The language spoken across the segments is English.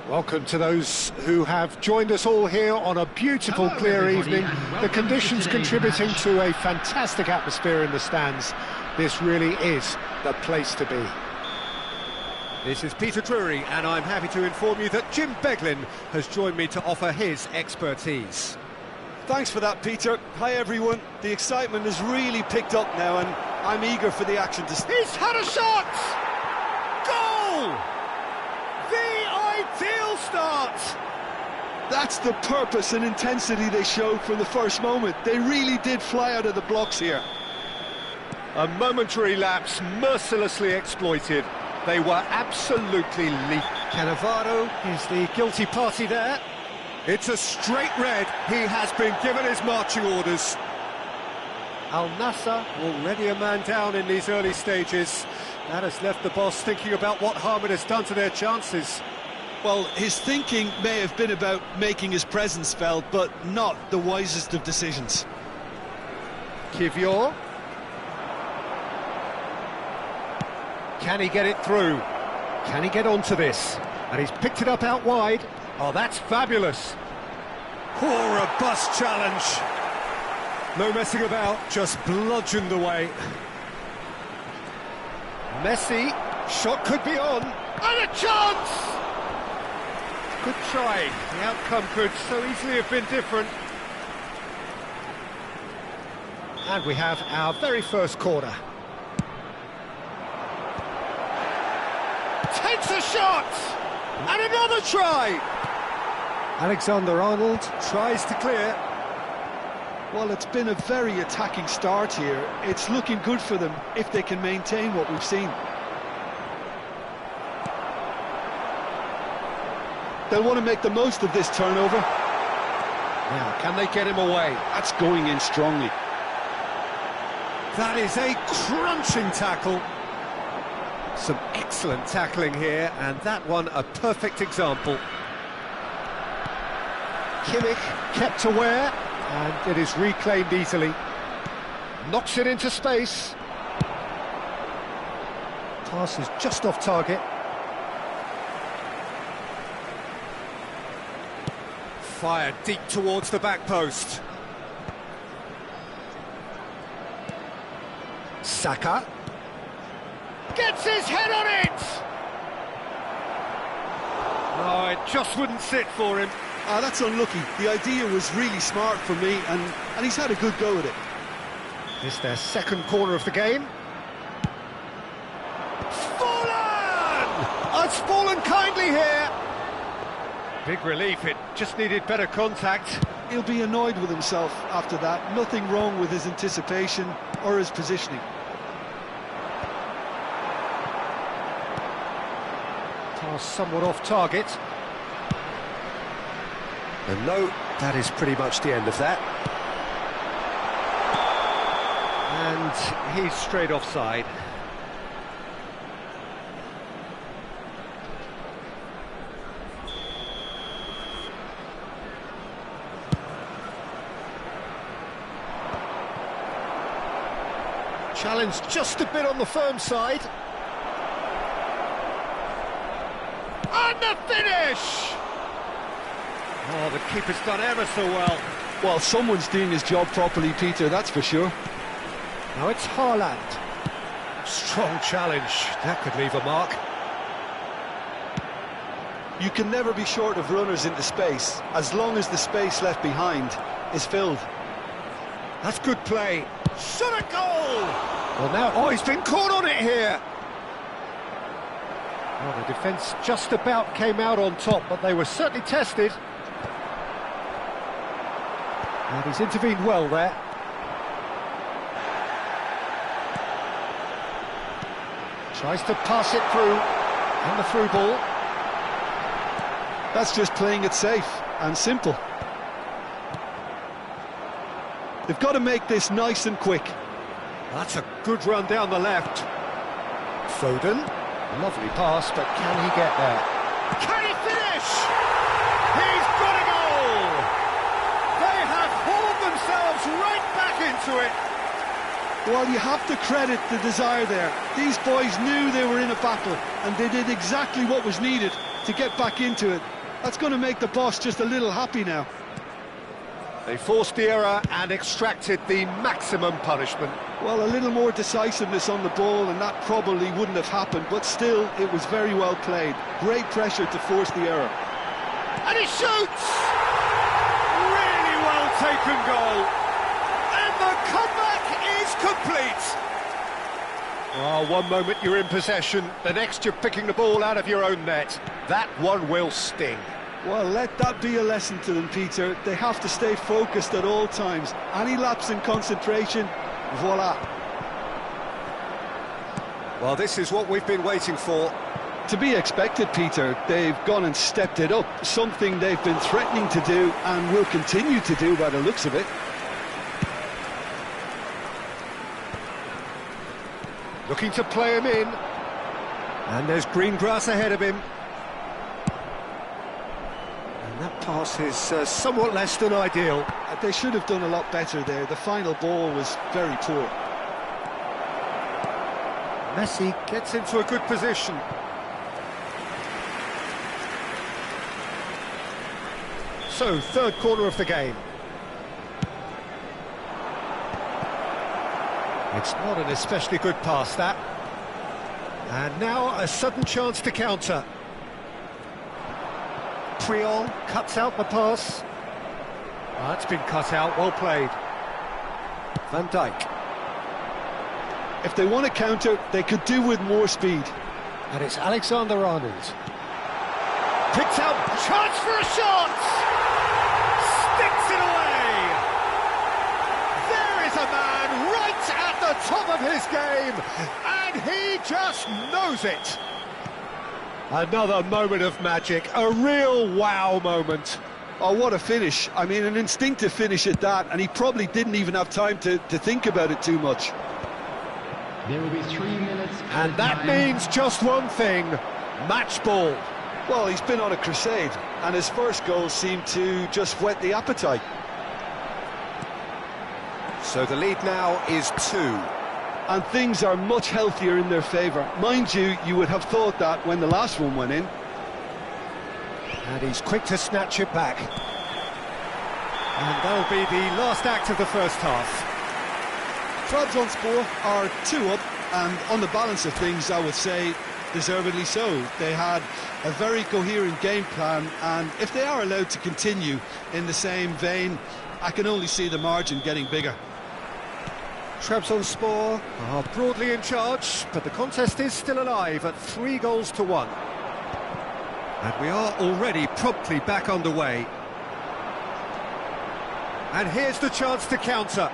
Welcome to those who have joined us all here on a beautiful, clear evening. The conditions contributing to a fantastic atmosphere in the stands. This really is the place to be. This is Peter Drury, and I'm happy to inform you that Jim Beglin has joined me to offer his expertise. Thanks for that, Peter. Hi, everyone. The excitement has really picked up now, and I'm eager for the action to start. He's had a shot! Goal! The ideal start! That's the purpose and intensity they showed from the first moment. They really did fly out of the blocks here. A momentary lapse mercilessly exploited. They were absolutely lethal. Cannavaro is the guilty party there. It's a straight red. He has been given his marching orders. Al Nassr already a man down in these early stages. That has left the boss thinking about what harm it has done to their chances. Well, his thinking may have been about making his presence felt, but not the wisest of decisions. Kivior. Can he get it through? Can he get onto this? And he's picked it up out wide. Oh, that's fabulous. Oh, robust challenge. No messing about, just bludgeoned away. Messi, shot could be on. And a chance! Good try. The outcome could so easily have been different. And we have our very first corner. Takes a shot! And another try! Alexander-Arnold tries to clear. Well, it's been a very attacking start here. It's looking good for them if they can maintain what we've seen. They'll want to make the most of this turnover. Now, can they get him away? That's going in strongly. That is a crunching tackle. Some excellent tackling here, and that one a perfect example. Kimmich kept aware, and it is reclaimed easily. Knocks it into space. Pass is just off target. Fired deep towards the back post. Saka. Gets his head on it! Oh, it just wouldn't sit for him. Ah, that's unlucky. The idea was really smart for me, and he's had a good go at it. This their second corner of the game. Fallen! It's fallen kindly here. Big relief, it just needed better contact. He'll be annoyed with himself after that. Nothing wrong with his anticipation or his positioning. Pass somewhat off target. And no, that is pretty much the end of that. And he's straight offside. Challenge just a bit on the firm side. And the finish! Oh, the keeper's done ever so well. Well, someone's doing his job properly, Peter, that's for sure. Now it's Haaland. Strong challenge. That could leave a mark. You can never be short of runners into space, as long as the space left behind is filled. That's good play. Shot a goal! Well now, oh, he's been caught on it here. Well, the defence just about came out on top, but they were certainly tested. And he's intervened well there. Tries to pass it through, and the through ball. That's just playing it safe and simple. They've got to make this nice and quick. That's a good run down the left. Foden, lovely pass, but can he get there? Can he finish? He's got a goal! They have hauled themselves right back into it. Well, you have to credit the desire there. These boys knew they were in a battle, and they did exactly what was needed to get back into it. That's going to make the boss just a little happy now. They forced the error and extracted the maximum punishment. Well, a little more decisiveness on the ball and that probably wouldn't have happened, but still, it was very well played. Great pressure to force the error. And he shoots! Really well taken goal. And the comeback is complete. Oh, one moment you're in possession, the next you're picking the ball out of your own net. That one will sting. Well, let that be a lesson to them, Peter. They have to stay focused at all times. Any lapse in concentration, voila. Well, this is what we've been waiting for. To be expected, Peter. They've gone and stepped it up, something they've been threatening to do and will continue to do by the looks of it. Looking to play him in. And there's green grass ahead of him. And that pass is somewhat less than ideal. They should have done a lot better there. The final ball was very poor. Messi gets into a good position. So, third corner of the game. It's not an especially good pass, that. And now a sudden chance to counter. Priol cuts out the pass. That's been cut out, well played. Van Dijk. If they want to counter, they could do with more speed. And it's Alexander-Arnold. Picked out, chance for a shot! Sticks it away! There is a man right at the top of his game, and he just knows it. Another moment of magic, a real wow moment. Oh, what a finish. I mean, an instinctive finish at that, and he probably didn't even have time to think about it too much. There will be 3 minutes. And that means just one thing, match ball. Well, he's been on a crusade, and his first goal seemed to just whet the appetite. So the lead now is 2. And things are much healthier in their favour. Mind you, you would have thought that when the last one went in. And he's quick to snatch it back. And that'll be the last act of the first half. Trabzonspor are 2 up, and on the balance of things, I would say, deservedly so. They had a very coherent game plan, and if they are allowed to continue in the same vein, I can only see the margin getting bigger. Trabzonspor are broadly in charge, but the contest is still alive at 3-1. And we are already promptly back underway. And here's the chance to counter.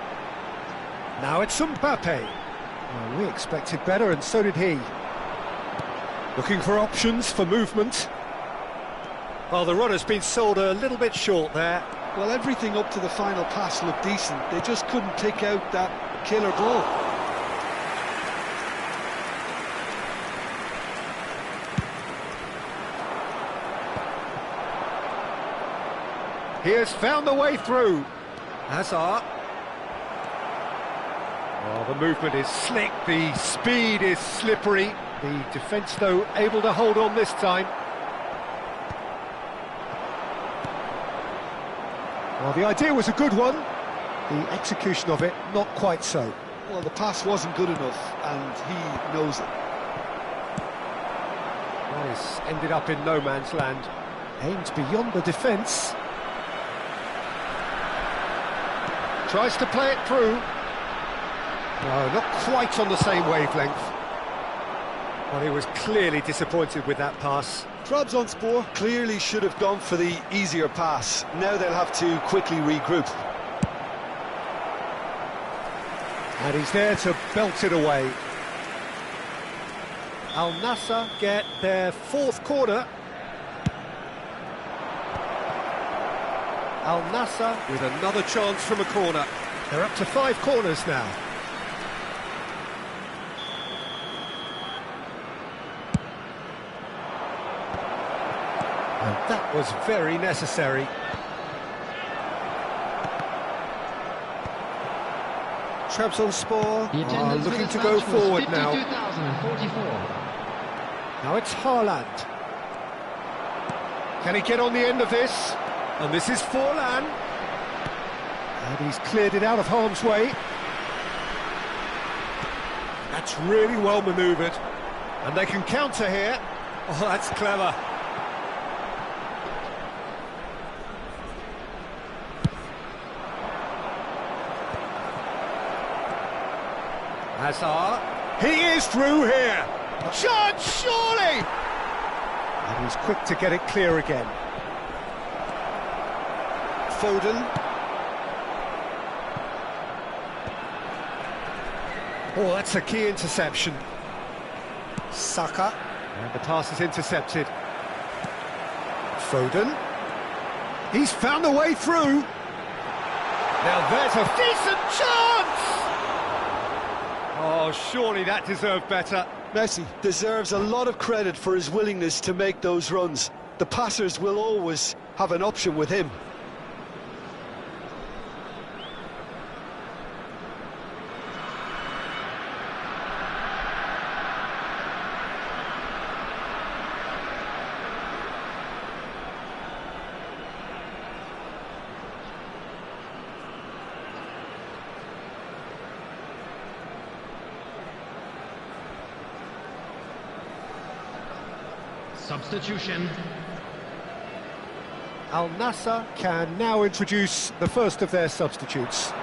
Now it's Mbappé. Well, we expected better, and so did he. Looking for options for movement. Well, the run has been sold a little bit short there. Well, everything up to the final pass looked decent. They just couldn't pick out that killer ball. He has found the way through. Hazard. Oh, the movement is slick, the speed is slippery. The defence, though, able to hold on this time. Well, the idea was a good one. The execution of it, not quite so. Well, the pass wasn't good enough, and he knows it. That has ended up in no man's land. Aimed beyond the defence. Tries to play it through. No, not quite on the same wavelength. Well, he was clearly disappointed with that pass. Trabzonspor clearly should have gone for the easier pass. Now they'll have to quickly regroup. And he's there to belt it away. Al Nassr get their 4th corner. Al Nassr with another chance from a corner. They're up to 5 corners now. And that was very necessary. Trabzonspor are looking to go forward now. Now it's Haaland. Can he get on the end of this? And this is Forlan. And he's cleared it out of harm's way. That's really well manoeuvred. And they can counter here. Oh, that's clever. Hazard. He is through here. Chance, surely! And he's quick to get it clear again. Foden. Oh, that's a key interception. Saka. And the pass is intercepted. Foden. He's found a way through. Now there's a decent chance! Oh, surely that deserved better. Messi deserves a lot of credit for his willingness to make those runs. The passers will always have an option with him. Substitution. Al Nassr can now introduce the first of their substitutes.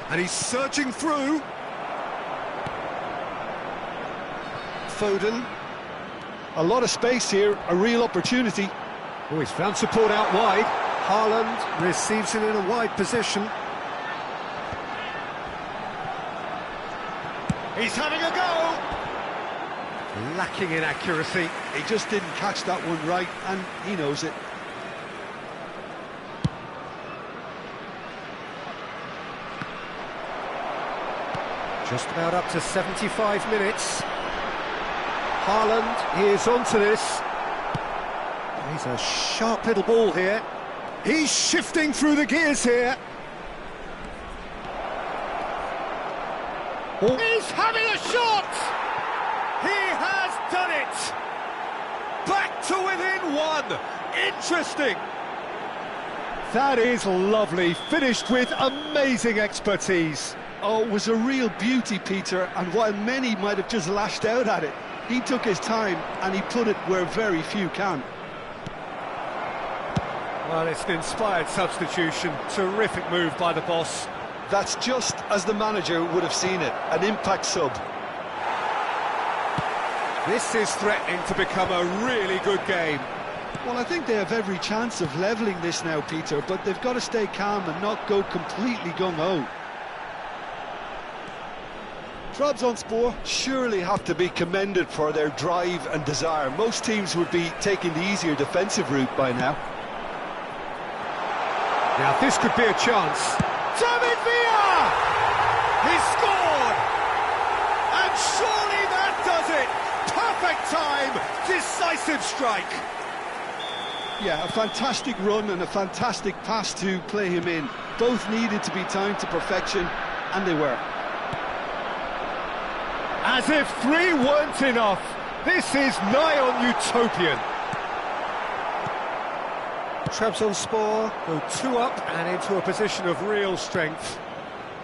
And he's surging through. Foden. A lot of space here, a real opportunity. Oh, he's found support out wide. Haaland receives it in a wide position. He's having a go. Lacking in accuracy. He just didn't catch that one right, and he knows it. Just about up to 75 minutes. Haaland is onto this. He's a sharp little ball here. He's shifting through the gears here. Oh. He's having a shot! He has done it! Back to within one! Interesting! That is lovely, finished with amazing expertise. Oh, it was a real beauty, Peter, and while many might have just lashed out at it, he took his time and he put it where very few can. Well, it's an inspired substitution. Terrific move by the boss. That's just as the manager would have seen it, an impact sub. This is threatening to become a really good game. Well, I think they have every chance of levelling this now, Peter, but they've got to stay calm and not go completely gung-ho. Trabzonspor surely have to be commended for their drive and desire. Most teams would be taking the easier defensive route by now. Now this could be a chance. David Villa! He scored! And surely that does it! Perfect time! Decisive strike! Yeah, a fantastic run and a fantastic pass to play him in. Both needed to be timed to perfection, and they were. As if three weren't enough. This is nigh on utopian. Trabzonspor go 2 up and into a position of real strength.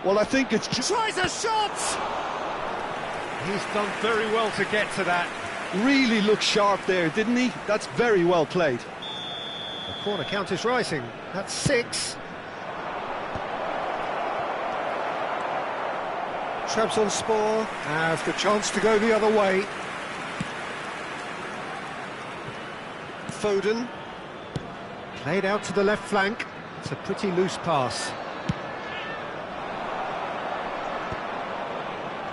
Well, I think it's just... Tries a shot! He's done very well to get to that. Really looked sharp there, didn't he? That's very well played. The corner count is rising. That's 6. Trabzonspor have the chance to go the other way. Foden. Played out to the left flank. It's a pretty loose pass.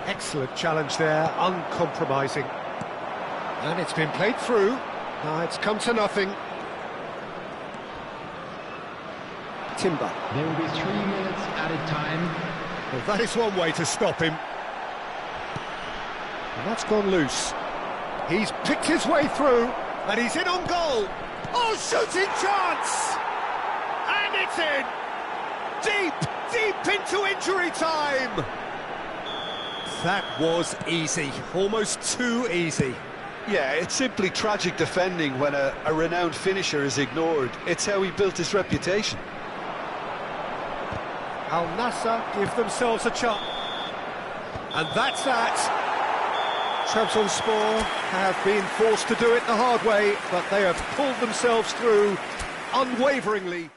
Excellent challenge there, uncompromising. And it's been played through. Now it's come to nothing. Timber. There will be 3 minutes added time. Well, that is one way to stop him. And that's gone loose. He's picked his way through, and he's in on goal. Oh, shooting chance! And it's in! Deep into injury time! That was easy, almost too easy. Yeah, it's simply tragic defending when a renowned finisher is ignored. It's how he built his reputation. Al Nassr give themselves a chance. And that's that. Trabzonspor have been forced to do it the hard way, but they have pulled themselves through unwaveringly.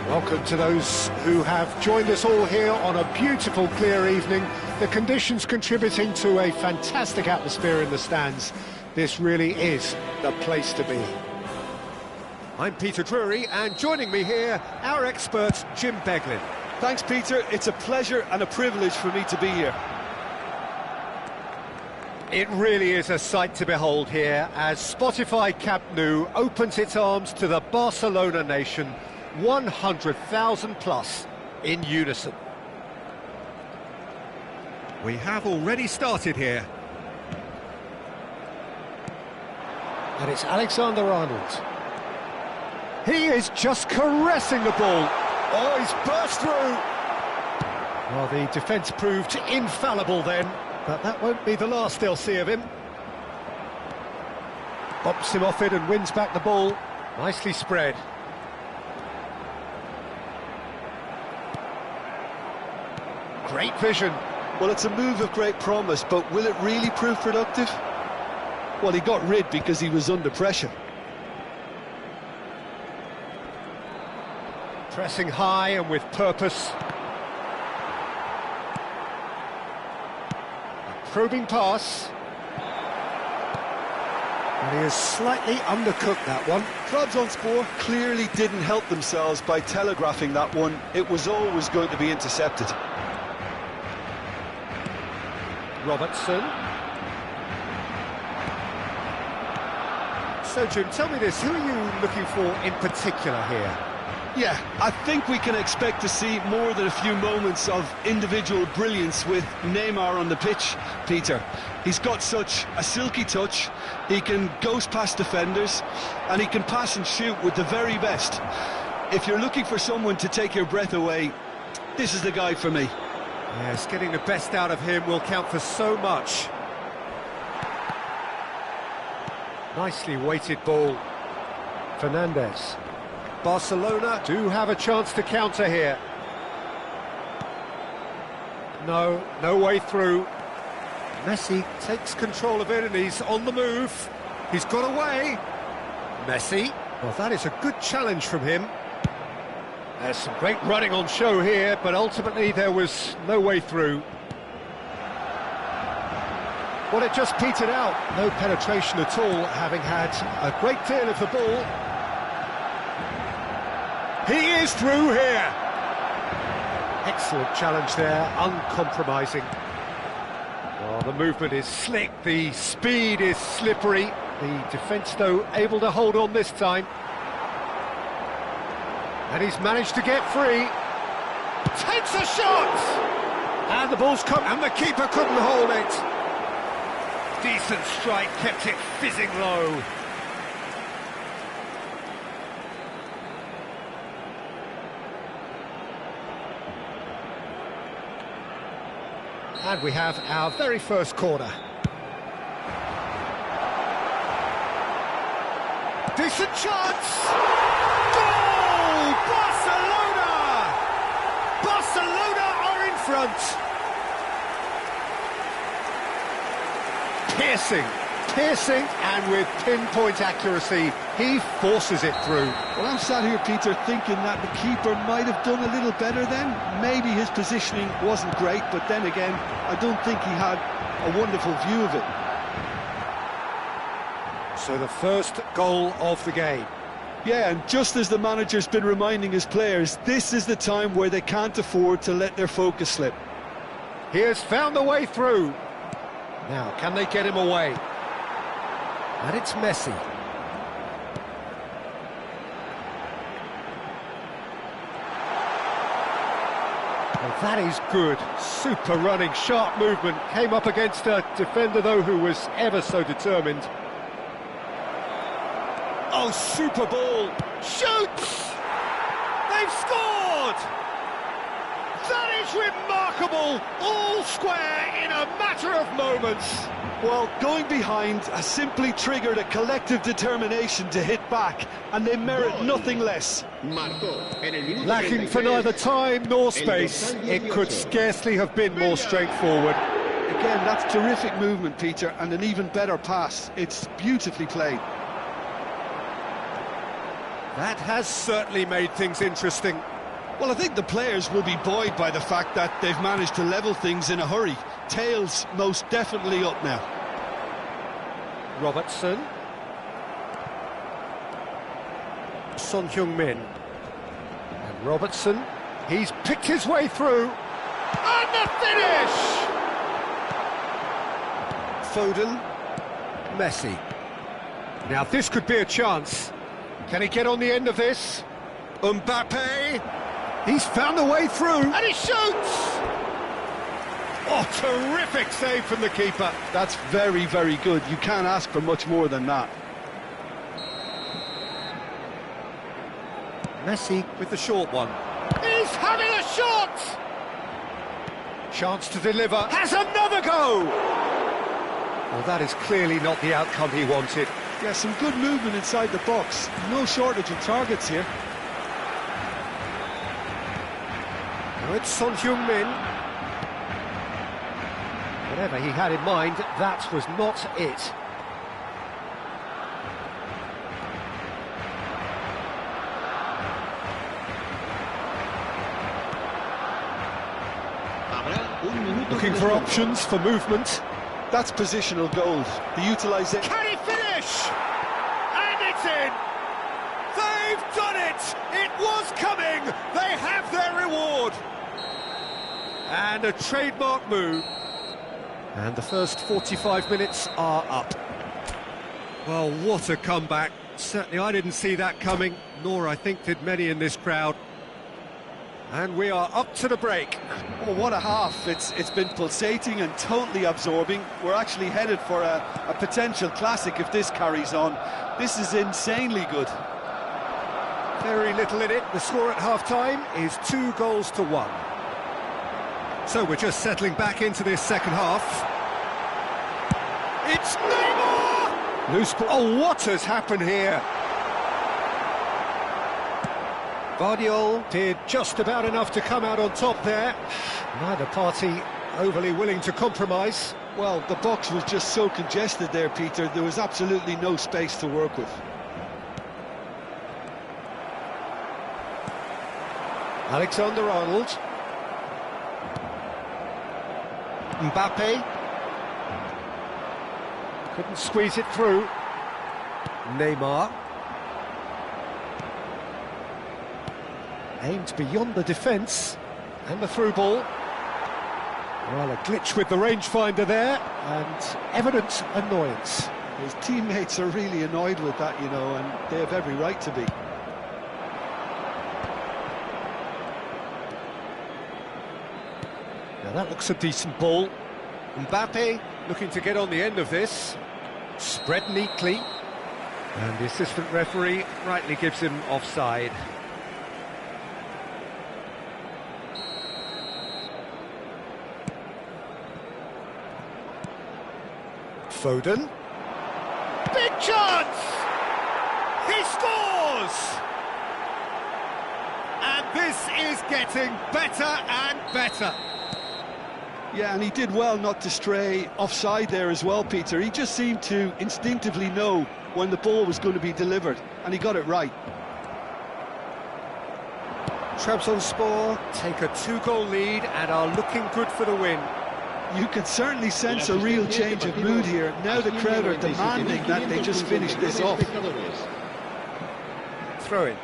Welcome to those who have joined us all here on a beautiful, clear evening. The conditions contributing to a fantastic atmosphere in the stands. This really is the place to be. I'm Peter Drury, and joining me here, our expert, Jim Beglin. Thanks, Peter. It's a pleasure and a privilege for me to be here. It really is a sight to behold here as Spotify Camp Nou opens its arms to the Barcelona nation, 100,000 plus in unison. We have already started here. And it's Alexander-Arnold. He is just caressing the ball. Oh, he's burst through. Well, the defence proved infallible then, but that won't be the last they'll see of him. Bops him off it and wins back the ball. Nicely spread. Great vision. Well, it's a move of great promise, but will it really prove productive? Well, he got rid because he was under pressure. Pressing high and with purpose. A probing pass. And he has slightly undercooked that one. Trabzonspor clearly didn't help themselves by telegraphing that one. It was always going to be intercepted. Robertson. So, Jim, tell me this, who are you looking for in particular here? Yeah, I think we can expect to see more than a few moments of individual brilliance with Neymar on the pitch, Peter. He's got such a silky touch, he can ghost past defenders, and he can pass and shoot with the very best. If you're looking for someone to take your breath away, this is the guy for me. Yes, getting the best out of him will count for so much. Nicely weighted ball. Fernandes. Barcelona do have a chance to counter here. No way through. Messi takes control of it and he's on the move. He's got away. Messi. Well, that is a good challenge from him. There's some great running on show here, but ultimately there was no way through. Well, it just petered out. No penetration at all, having had a great deal of the ball. He is through here. Excellent challenge there, uncompromising. Well, the movement is slick, the speed is slippery. The defence, though, able to hold on this time. And he's managed to get free. Takes a shot! And the ball's come, and the keeper couldn't hold it. Decent strike, kept it fizzing low. And we have our very first corner. Decent chance! Goal! Barcelona! Barcelona are in front! Piercing, and with pinpoint accuracy, he forces it through. Well, I'm sat here, Peter, thinking that the keeper might have done a little better then. Maybe his positioning wasn't great, but then again, I don't think he had a wonderful view of it. So the first goal of the game. Yeah, and just as the manager's been reminding his players, this is the time where they can't afford to let their focus slip. He has found the way through. Now, can they get him away? And it's Messi. Well, that is good. Super running, sharp movement. Came up against a defender, though, who was ever so determined. Oh, super ball. Shoots! They've scored! That is remarkable! All square in a matter of moments. Well, going behind has simply triggered a collective determination to hit back, and they merit nothing less. Lacking for neither time nor space, it could scarcely have been more straightforward. Again, that's terrific movement, Peter, and an even better pass. It's beautifully played. That has certainly made things interesting. Well, I think the players will be buoyed by the fact that they've managed to level things in a hurry. Tails most definitely up now. Robertson. Son Heung-min. And Robertson, he's picked his way through. And the finish! Foden. Messi. Now this could be a chance. Can he get on the end of this? Mbappé. He's found a way through, and he shoots! Oh, terrific save from the keeper. That's very, very good. You can't ask for much more than that. Messi with the short one. He's having a shot! Chance to deliver. Has another go! Well, that is clearly not the outcome he wanted. Yeah, some good movement inside the box. No shortage of targets here. Now it's Son Heung-min. Whatever he had in mind, that was not it. Looking for options for movement. That's positional goals. The utilisation. Can he finish? And it's in! They've done it! It was coming! They have their reward! And a trademark move. And the first 45 minutes are up. Well, what a comeback. Certainly I didn't see that coming, nor I think did many in this crowd. And we are up to the break. Oh, what a half. It's been pulsating and totally absorbing. We're actually headed for a potential classic if this carries on. This is insanely good. Very little in it. The score at half-time is 2-1. So we're just settling back into this second half. It's Neymar! Loose ball. Oh, what has happened here? Guardiola did just about enough to come out on top there. Neither party overly willing to compromise. Well, the box was just so congested there, Peter. There was absolutely no space to work with. Alexander-Arnold. Mbappé. Couldn't squeeze it through. Neymar. Aimed beyond the defence. And the through ball. Well, a glitch with the rangefinder there, and evident annoyance. His teammates are really annoyed with that, you know, and they have every right to be. Now that looks a decent ball. Mbappé looking to get on the end of this. Spread neatly. And the assistant referee rightly gives him offside. Foden. Big chance! He scores! And this is getting better and better. Yeah, and he did well not to stray offside there as well, Peter. He just seemed to instinctively know when the ball was going to be delivered, and he got it right. Trabzonspor take a 2-goal lead and are looking good for the win. You can certainly sense a real change of mood here. Now the crowd are demanding that they just finish this off. Throw in.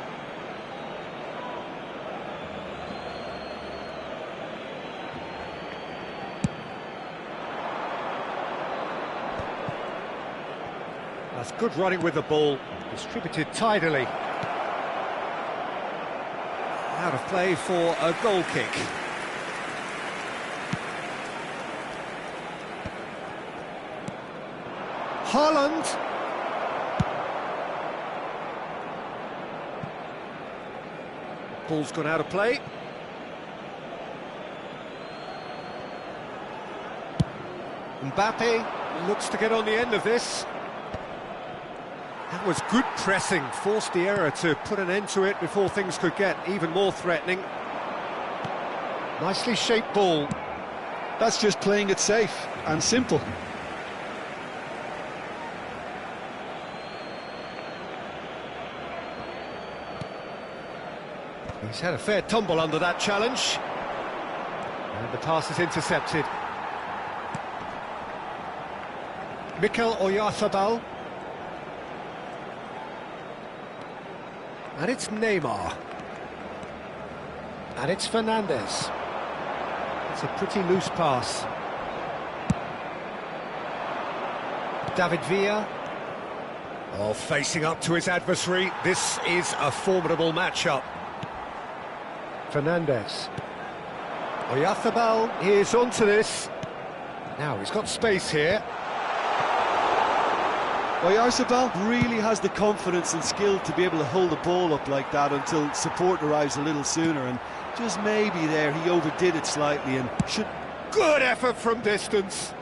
That's good running with the ball, distributed tidily. Out of play for a goal kick. Haaland. Ball's gone out of play. Mbappé looks to get on the end of this. That was good pressing, forced the error to put an end to it before things could get even more threatening. Nicely shaped ball. That's just playing it safe and simple. He's had a fair tumble under that challenge. And the pass is intercepted. Mikel Oyarzabal. And it's Neymar. And it's Fernandes. It's a pretty loose pass. David Villa. Oh, facing up to his adversary. This is a formidable matchup. Fernandes. Oyarzabal is onto this. Now he's got space here. Oyarzabal really has the confidence and skill to be able to hold the ball up like that until support arrives a little sooner, and just maybe there he overdid it slightly and should... Good effort from distance.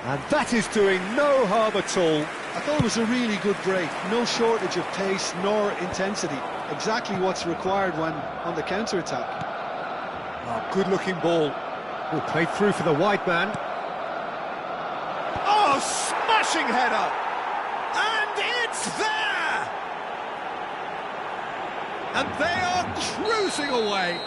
And that is doing no harm at all. I thought it was a really good break. No shortage of pace nor intensity. Exactly what's required when on the counter-attack. Oh, good-looking ball. Oh, played through for the wide man. Oh, smashing header! And it's there! And they are cruising away.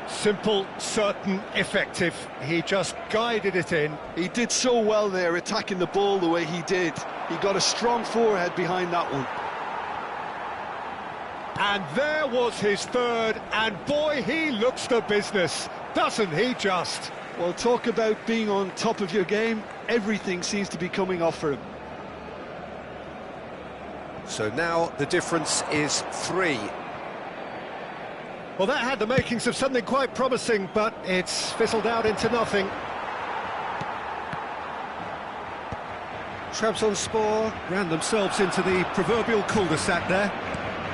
Simple, certain, effective. He just guided it in. He did so well there, attacking the ball the way he did. He got a strong forehead behind that one. And there was his third, and boy, he looks the business, doesn't he just? Well, talk about being on top of your game. Everything seems to be coming off for him. So now the difference is 3. Well, that had the makings of something quite promising, but it's fizzled out into nothing. Trabzonspor ran themselves into the proverbial cul-de-sac there.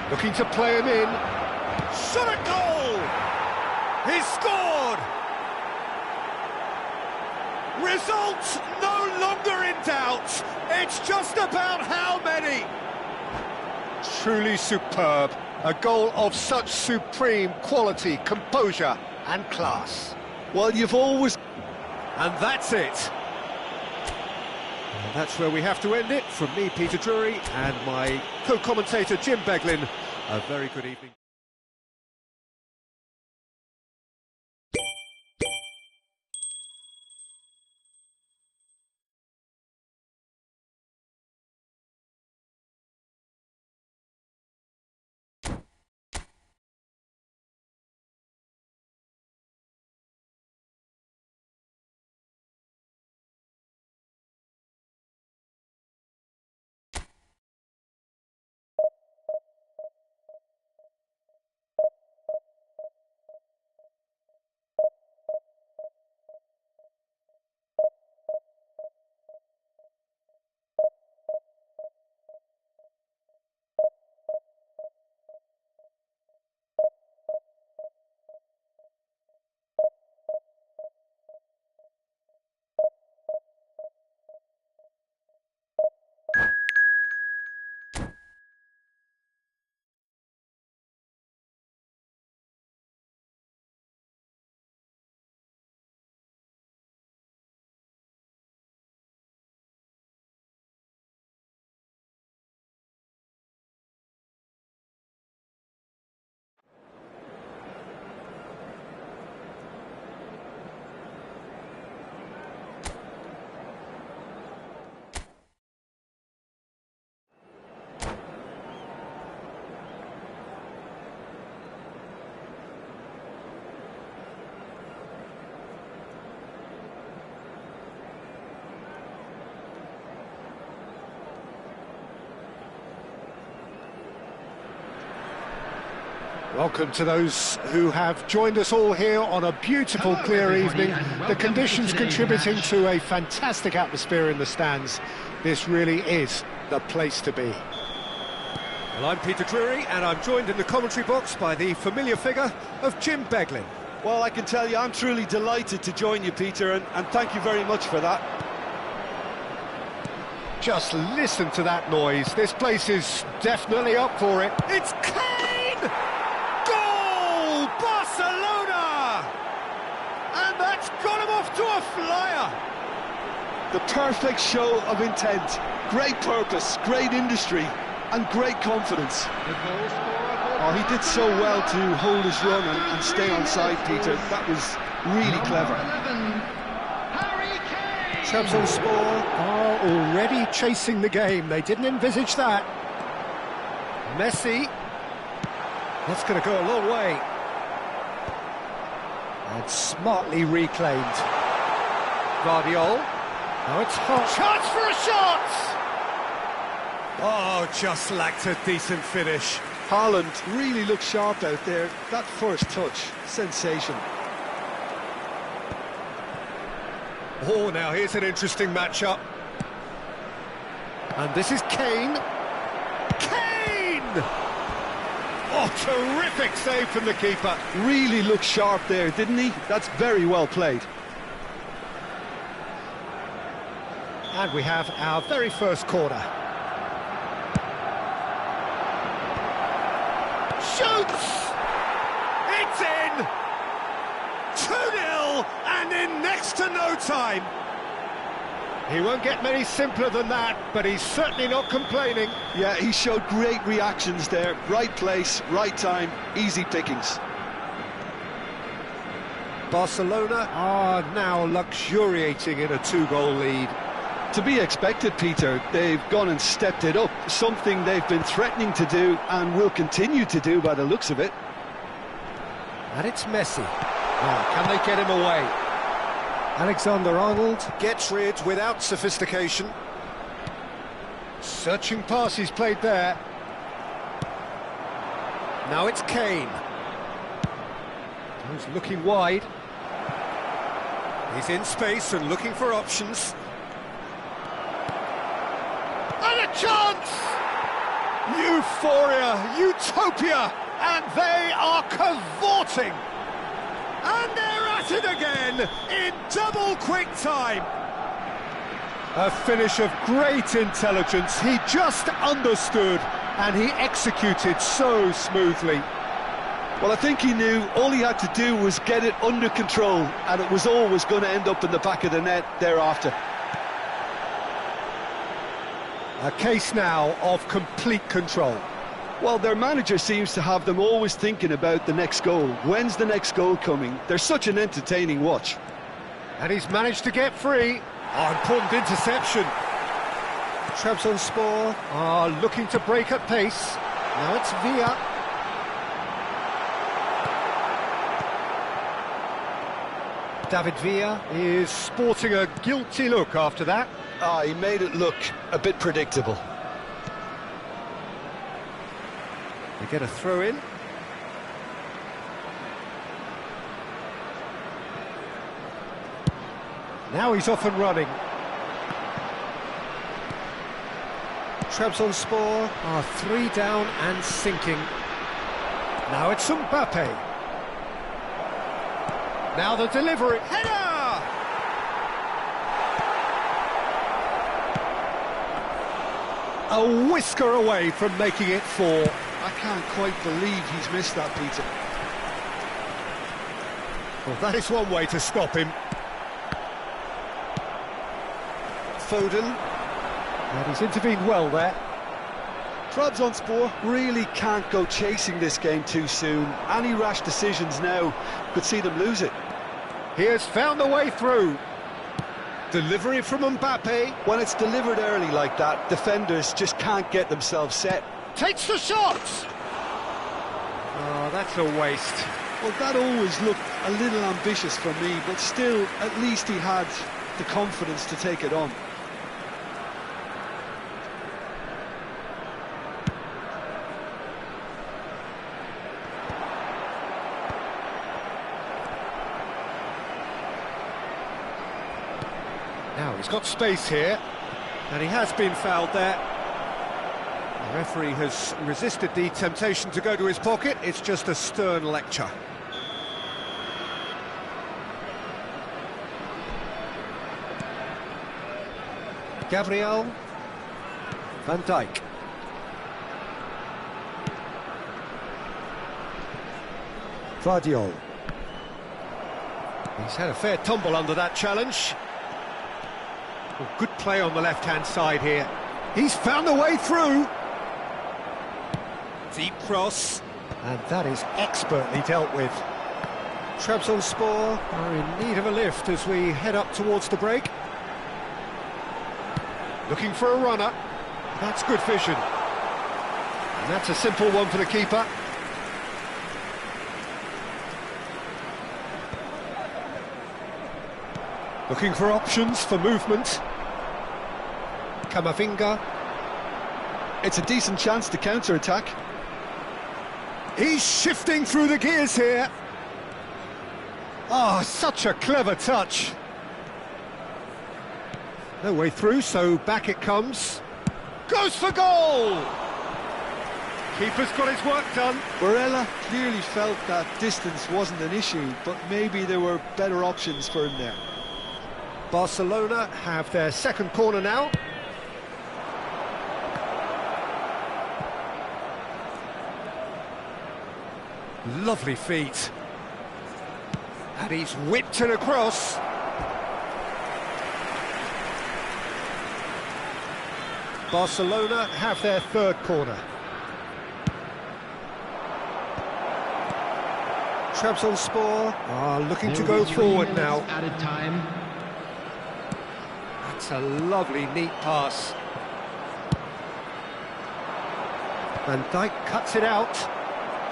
Looking to play him in. Shot at goal! He's scored! Result no longer in doubt. It's just about how many. Truly superb. A goal of such supreme quality, composure and class. Well, you've always... And that's it. And that's where we have to end it. From me, Peter Drury, and my co-commentator, Jim Beglin. A very good evening. Welcome to those who have joined us all here on a beautiful, clear evening. The conditions contributing to a fantastic atmosphere in the stands. This really is the place to be. Well, I'm Peter Drury, and I'm joined in the commentary box by the familiar figure of Jim Beglin. Well, I can tell you, I'm truly delighted to join you, Peter, and thank you very much for that. Just listen to that noise. This place is definitely up for it. It's Kane! Goal! Barcelona! And that's got him off to a flyer. The perfect show of intent, great purpose, great industry, and great confidence. Oh, he did so well to hold his run and stay on side, Peter. That was really clever. Trabzonspor are already chasing the game. They didn't envisage that. Messi. That's going to go a long way. And smartly reclaimed. Guardiol. Now it's hot. Chance for a shot! Oh, just lacked a decent finish. Haaland really looked sharp out there. That first touch, sensation. Oh, now here's an interesting matchup. And this is Kane. Kane! Oh, terrific save from the keeper. Really looked sharp there, didn't he? That's very well played. And we have our very first corner. Shoots! It's in! 2-0 and in next to no time. He won't get many simpler than that, but he's certainly not complaining. Yeah, he showed great reactions there. Right place, right time, easy pickings. Barcelona are now luxuriating in a 2-goal lead. To be expected, Peter. They've gone and stepped it up, something they've been threatening to do and will continue to do by the looks of it. And it's Messi. Now, can they get him away? Alexander-Arnold gets rid without sophistication. Searching pass he's played there. Now it's Kane. He's looking wide. He's in space and looking for options. And a chance! Euphoria, utopia, and they are cavorting. And they're at it again in double quick time. A finish of great intelligence. He just understood and he executed so smoothly. Well, I think he knew all he had to do was get it under control, and it was always going to end up in the back of the net thereafter. A case now of complete control. Well, their manager seems to have them always thinking about the next goal. When's the next goal coming? They're such an entertaining watch. And he's managed to get free. Oh, important interception. Trabzonspor are looking to break at pace. Now it's Villa. David Villa is sporting a guilty look after that. He made it look a bit predictable. They get a throw in. Now he's off and running. Trabzonspor are 3 down and sinking. Now it's Mbappé. Now the delivery. Header! A whisker away from making it 4. I can't quite believe he's missed that, Peter. Well, that is one way to stop him. Foden. And he's intervened well there. Trabzonspor really can't go chasing this game too soon. Any rash decisions now could see them lose it. He has found the way through. Delivery from Mbappé. When it's delivered early like that, defenders just can't get themselves set. Takes the shot! Oh, that's a waste. Well, that always looked a little ambitious for me, but still, at least he had the confidence to take it on. He's got space here. And he has been fouled there. The referee has resisted the temptation to go to his pocket. It's just a stern lecture. Gabriel. Van Dijk. Vardiol. He's had a fair tumble under that challenge. Oh, good play on the left-hand side here. He's found a way through. Deep cross. And that is expertly dealt with. Trabzonspor are in need of a lift as we head up towards the break. Looking for a runner. That's good vision. And that's a simple one for the keeper. Looking for options for movement. Camavinga. It's a decent chance to counter-attack. He's shifting through the gears here. Oh, such a clever touch. No way through, so back it comes. Goes for goal! Keeper's got his work done. Barella clearly felt that distance wasn't an issue, but maybe there were better options for him there. Barcelona have their second corner now. Lovely feet. And he's whipped it across. Barcelona have their third corner. Trabzonspor are looking to go forward now. Added time. That's a lovely, neat pass. Van Dijk cuts it out.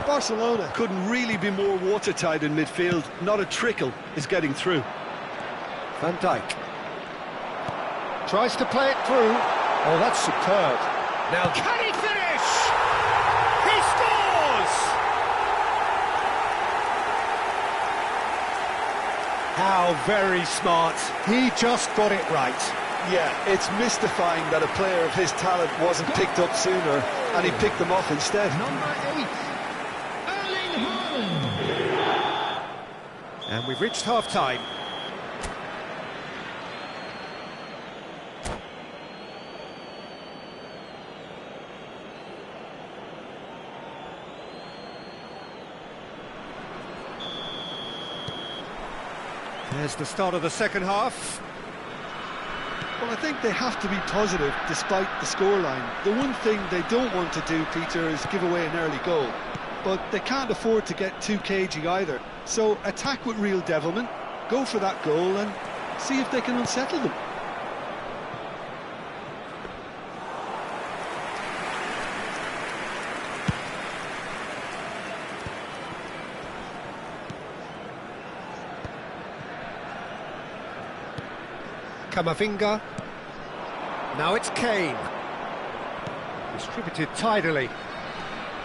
Barcelona couldn't really be more watertight in midfield. Not a trickle is getting through. Van Dijk tries to play it through. Oh, that's superb. Now, can he finish? He scores! How very smart. He just got it right. Yeah, it's mystifying that a player of his talent wasn't picked up sooner, and he picked them off instead. Number 8, Erling Haaland. And we've reached half-time. There's the start of the second half. Well, I think they have to be positive despite the scoreline. The one thing they don't want to do, Peter, is give away an early goal. But they can't afford to get too cagey either. So attack with real devilment, go for that goal and see if they can unsettle them. Camavinga. Now it's Kane. Distributed tidily.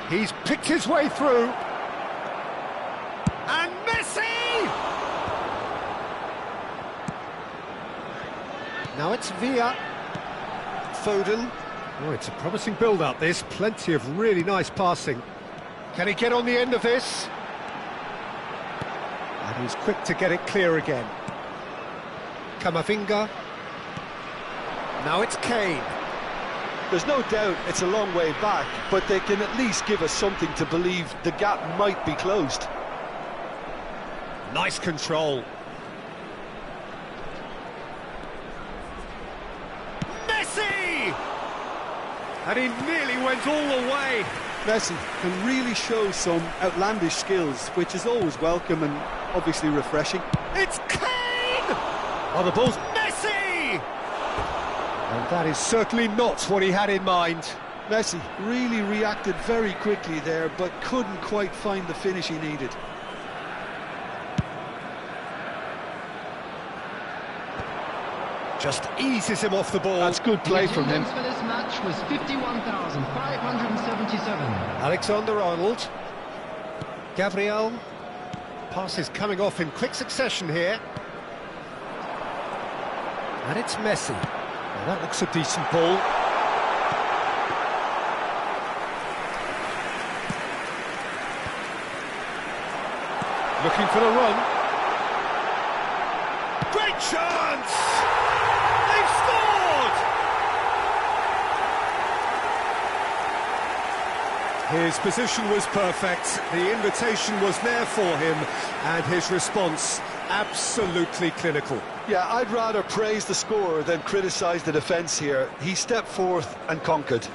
He's picked his way through. And Messi! Now it's Villa. Foden. Oh, it's a promising build-up, this. Plenty of really nice passing. Can he get on the end of this? And he's quick to get it clear again. Camavinga. Now it's Kane. There's no doubt it's a long way back, but they can at least give us something to believe the gap might be closed. Nice control. Messi! And he nearly went all the way. Messi can really show some outlandish skills, which is always welcome and obviously refreshing. It's Kane! Oh, the ball's Messi! And that is certainly not what he had in mind. Messi really reacted very quickly there, but couldn't quite find the finish he needed. Just eases him off the ball. That's good play from him. The attendance for this match was 51,577. Alexander-Arnold. Gabriel. Passes coming off in quick succession here. And it's Messi. Well, that looks a decent ball. Looking for the run. Great chance! They've scored! His position was perfect, the invitation was there for him, and his response absolutely clinical. Yeah, I'd rather praise the scorer than criticise the defence here. He stepped forth and conquered.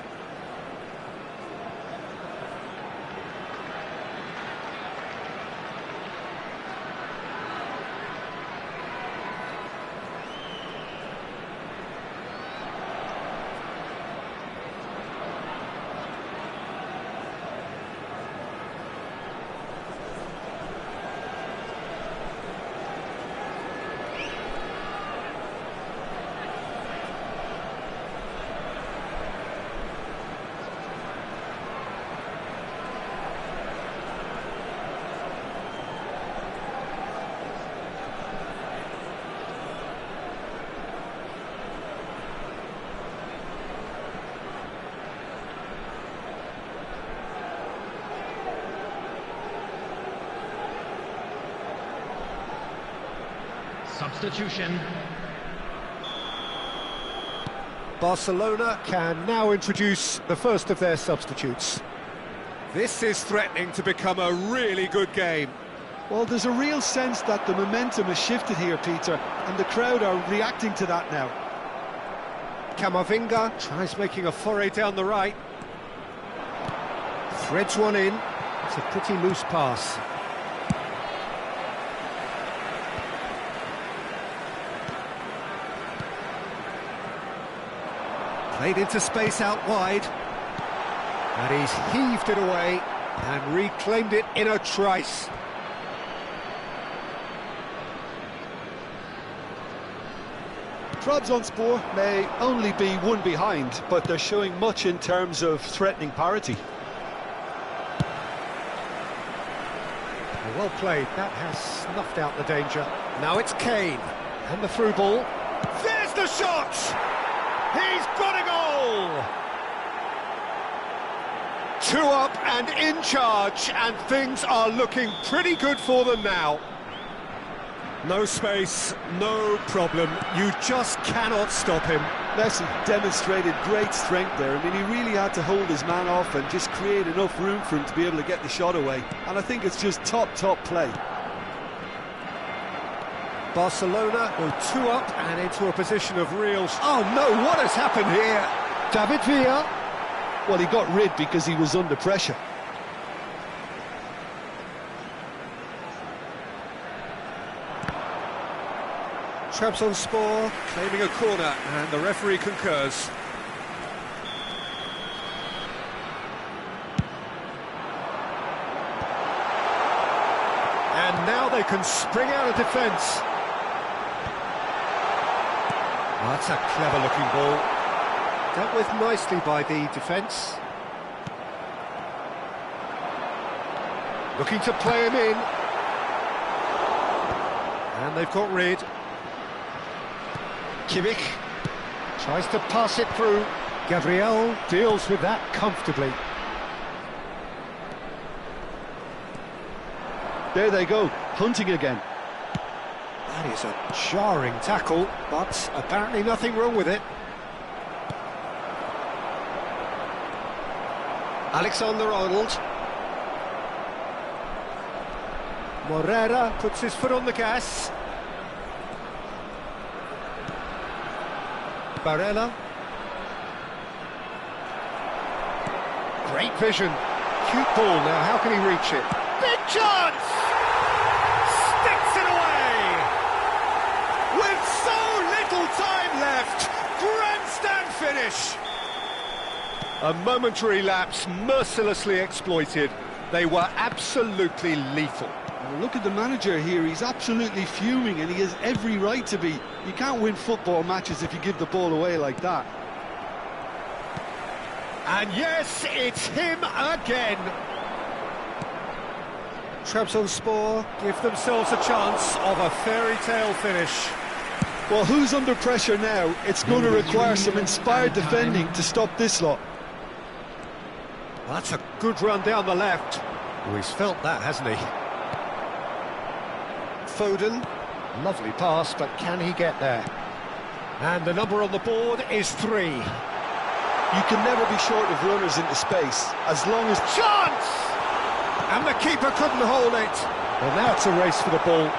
Substitution. Barcelona can now introduce the first of their substitutes. This is threatening to become a really good game. Well, there's a real sense that the momentum has shifted here, Peter, and the crowd are reacting to that now. Camavinga tries making a foray down the right. Threads one in. It's a pretty loose pass. Played into space out wide. And he's heaved it away and reclaimed it in a trice. Trabzonspor may only be one behind, but they're showing much in terms of threatening parity. Well played, that has snuffed out the danger. Now it's Kane, and the through ball. There's the shot! He's got a goal! 2 up and in charge, and things are looking pretty good for them now. No space, no problem, you just cannot stop him. Messi demonstrated great strength there. I mean, he really had to hold his man off and just create enough room for him to be able to get the shot away. And I think it's just top play. Barcelona go 2 up and into a position of real... Oh no, what has happened here? David Villa. Well, he got rid because he was under pressure. Trabzonspor claiming a corner, and the referee concurs. And now they can spring out of defence. Oh, that's a clever-looking ball. Dealt with nicely by the defence. Looking to play him in. And they've got rid. Kimmich tries to pass it through. Gabriel deals with that comfortably. There they go, hunting again. That is a jarring tackle, but apparently nothing wrong with it. Alexander-Arnold. Morera puts his foot on the gas. Barella. Great vision. Cute ball now, how can he reach it? Big chance! Sticks it away! With so little time left, grandstand finish! A momentary lapse mercilessly exploited. They were absolutely lethal. Well, look at the manager here, he's absolutely fuming and he has every right to be. You can't win football matches if you give the ball away like that. And yes, it's him again. Trabzonspor give themselves a chance of a fairy tale finish. Well, who's under pressure now? It's going to require some inspired defending to stop this lot. Well, that's a good run down the left. Oh, he's felt that, hasn't he? Foden. Lovely pass, but can he get there? And the number on the board is 3. You can never be short of runners into space, as long as... Chance! And the keeper couldn't hold it. Well, now it's a race for the ball.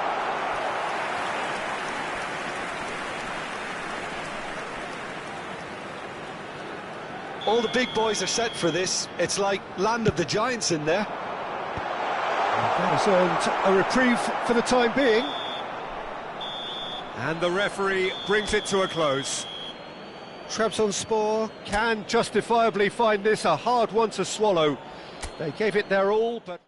All the big boys are set for this. It's like land of the giants in there. That has earned a reprieve for the time being. And the referee brings it to a close. Trabzonspor can justifiably find this a hard one to swallow. They gave it their all, but...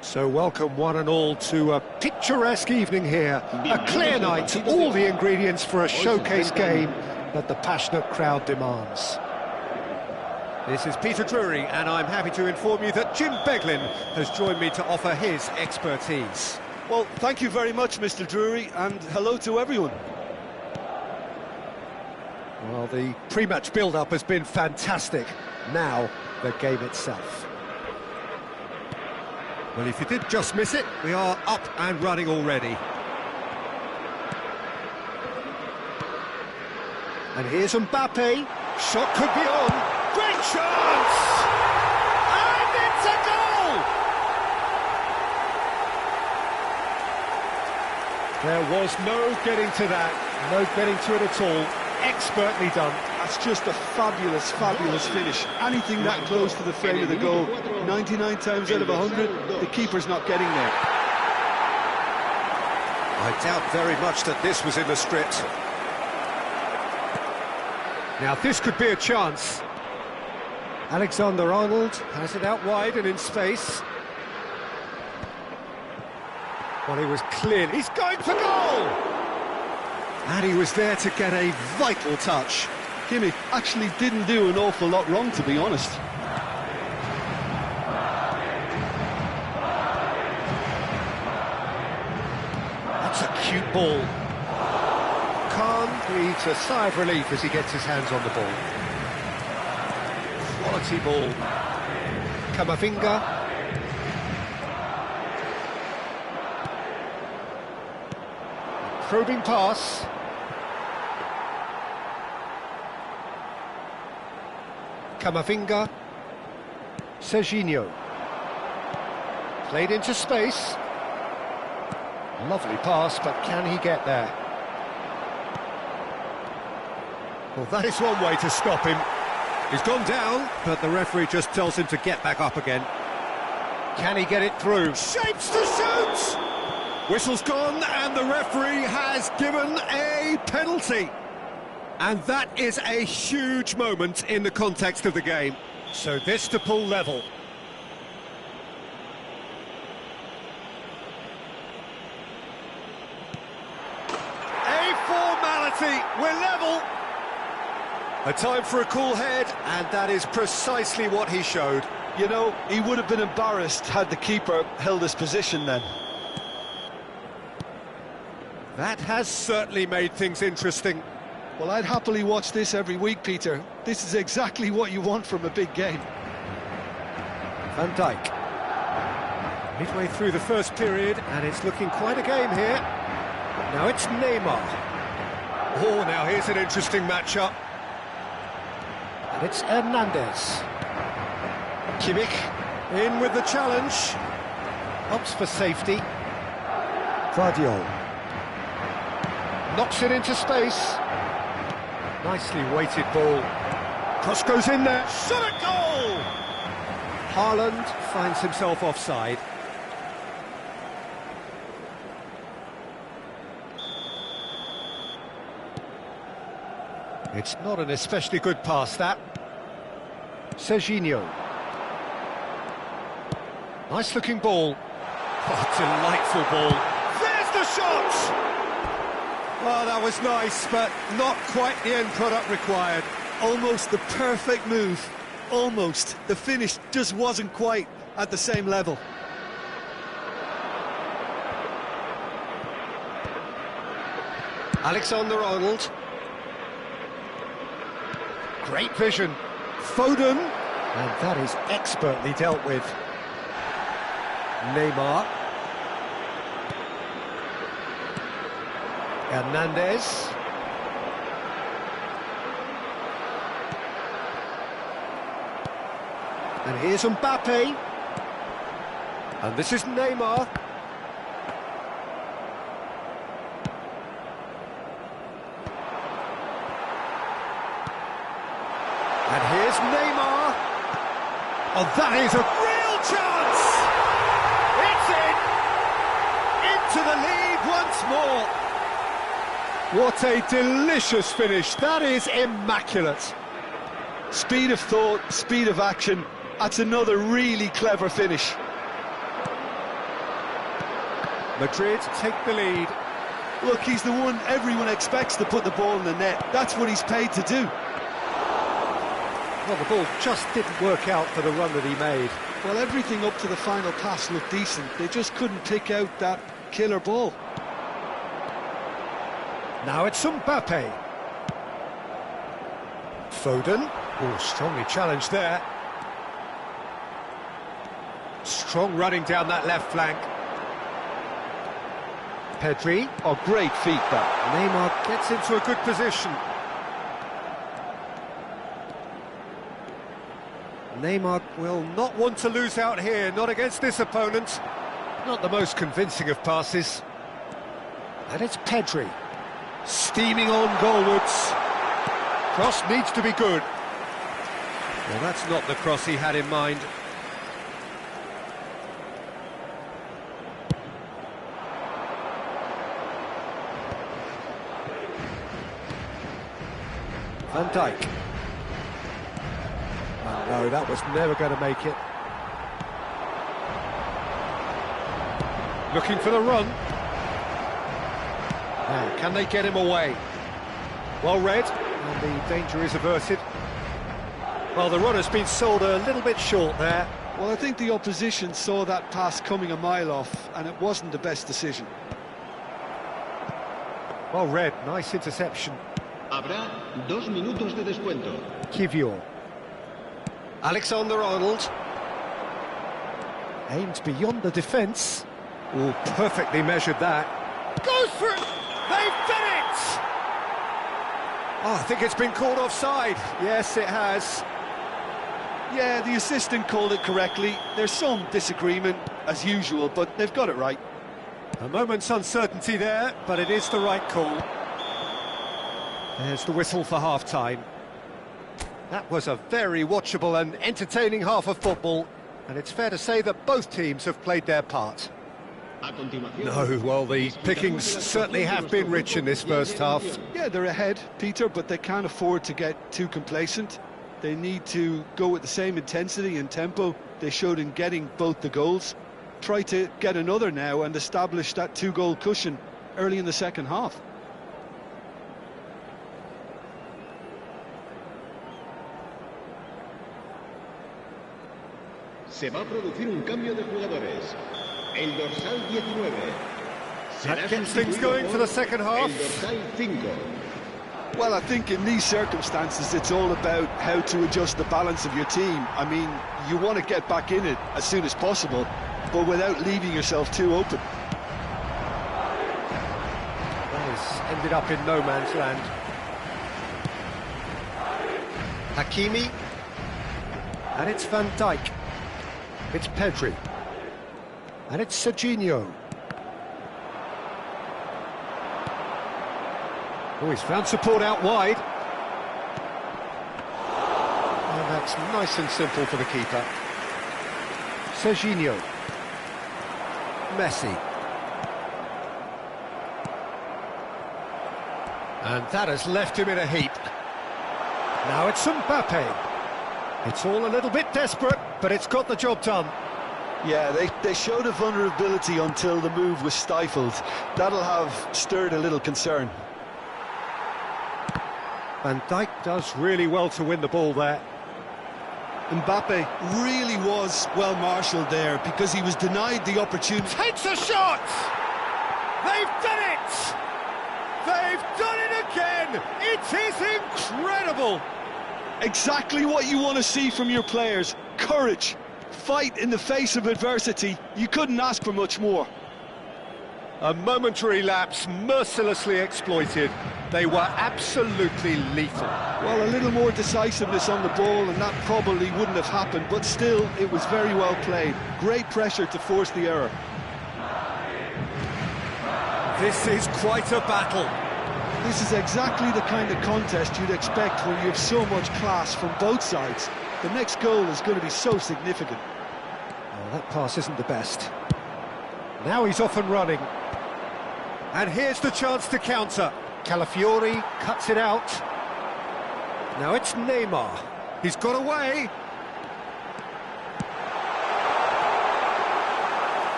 So welcome one and all to a picturesque evening here. A clear night, all the ingredients for a showcase game that the passionate crowd demands. This is Peter Drury, and I'm happy to inform you that Jim Beglin has joined me to offer his expertise. Well, thank you very much, Mr. Drury, and hello to everyone. Well, the pre-match build-up has been fantastic. Now, the game itself. Well, if you did just miss it, we are up and running already. And here's Mbappé. Shot could be on. Great chance! And it's a goal! There was no getting to that. No getting to it at all. Expertly done. That's just a fabulous, fabulous finish. Anything that close to the frame of the goal, 99 times out of 100, the keeper's not getting there. I doubt very much that this was in the script. Now this could be a chance. Alexander-Arnold has it out wide and in space. Well, he was clear. He's going for goal! And he was there to get a vital touch. Kimmich actually didn't do an awful lot wrong, to be honest. That's a cute ball. Khan breathes a sigh of relief as he gets his hands on the ball. Quality ball. Kamavinga. Probing pass. Camavinga. Serginho. Played into space. Lovely pass, but can he get there? Well, that is one way to stop him. He's gone down, but the referee just tells him to get back up again. Can he get it through? Shapes to shoot! Whistle's gone, and the referee has given a penalty. And that is a huge moment in the context of the game. So this to pull level. A formality, we're level. A time for a cool head, and that is precisely what he showed. You know, he would have been embarrassed had the keeper held his position then. That has certainly made things interesting. Well, I'd happily watch this every week, Peter. This is exactly what you want from a big game. Van Dijk. Midway through the first period, and it's looking quite a game here. Now it's Neymar. Oh, now here's an interesting matchup. And it's Hernandez. Kimmich in with the challenge. Opts for safety. Guardiola. Knocks it into space. Nicely weighted ball. Cross goes in there. Shot at goal! Haaland finds himself offside. It's not an especially good pass, that. Serginho. Nice looking ball. Oh, delightful ball. There's the shot! Oh, that was nice, but not quite the end product required. Almost the perfect move. Almost. The finish just wasn't quite at the same level. Alexander-Arnold. Great vision. Foden. And that is expertly dealt with. Neymar. Hernandez. And here's Mbappé. And this is Neymar. And here's Neymar. Oh, that is a real chance! It's in! Into the lead once more. What a delicious finish. That is immaculate. Speed of thought, speed of action. That's another really clever finish. Madrid take the lead. Look, he's the one everyone expects to put the ball in the net. That's what he's paid to do. Well, the ball just didn't work out for the run that he made. Well, everything up to the final pass looked decent. They just couldn't pick out that killer ball. Now it's Mbappé. Foden. Oh, strongly challenged there. Strong running down that left flank. Pedri. Oh, great feat, that. Neymar gets into a good position. Neymar will not want to lose out here, not against this opponent. Not the most convincing of passes. And it's Pedri. Steaming on goalwards. Cross needs to be good. Well, that's not the cross he had in mind. Van Dijk. Oh, no, that was never going to make it. Looking for the run. Now, can they get him away? Well read, and the danger is averted. Well, the run has been sold a little bit short there. Well, I think the opposition saw that pass coming a mile off, and it wasn't the best decision. Well read, nice interception. Habrá 2 minutos de descuento. Kylian. Alexander-Arnold. Aimed beyond the defence. Oh, perfectly measured that. Goes for it! They've done it! Oh, I think it's been called offside. Yes, it has. Yeah, the assistant called it correctly. There's some disagreement, as usual, but they've got it right. A moment's uncertainty there, but it is the right call. There's the whistle for half-time. That was a very watchable and entertaining half of football, and it's fair to say that both teams have played their part. No, well, the pickings certainly have been rich in this first half. Yeah, they're ahead, Peter, but they can't afford to get too complacent. They need to go with the same intensity and tempo they showed in getting both the goals. Try to get another now and establish that two-goal cushion early in the second half. Se va a producir un cambio de jugadores. El dorsal 19. That gets things going for the second half. El dorsal 5. Well, I think in these circumstances, it's all about how to adjust the balance of your team. I mean, you want to get back in it as soon as possible, but without leaving yourself too open. That has ended up in no man's land. Hakimi. And it's Van Dijk. It's Pedri. And it's Serginho. Oh, he's found support out wide. And that's nice and simple for the keeper. Serginho. Messi. And that has left him in a heap. Now it's Mbappé. It's all a little bit desperate, but it's got the job done. Yeah, they showed a vulnerability until the move was stifled. That'll have stirred a little concern. Van Dijk does really well to win the ball there. Mbappé really was well marshalled there because he was denied the opportunity. Takes a shot! They've done it! They've done it again! It is incredible! Exactly what you want to see from your players. Courage, fight in the face of adversity. You couldn't ask for much more. A momentary lapse, mercilessly exploited. They were absolutely lethal. Well, a little more decisiveness on the ball and that probably wouldn't have happened, but still, it was very well played. Great pressure to force the error. This is quite a battle. This is exactly the kind of contest you'd expect when you have so much class from both sides. The next goal is going to be so significant. Oh, that pass isn't the best. Now he's off and running. And here's the chance to counter. Calafiori cuts it out. Now it's Neymar. He's got away.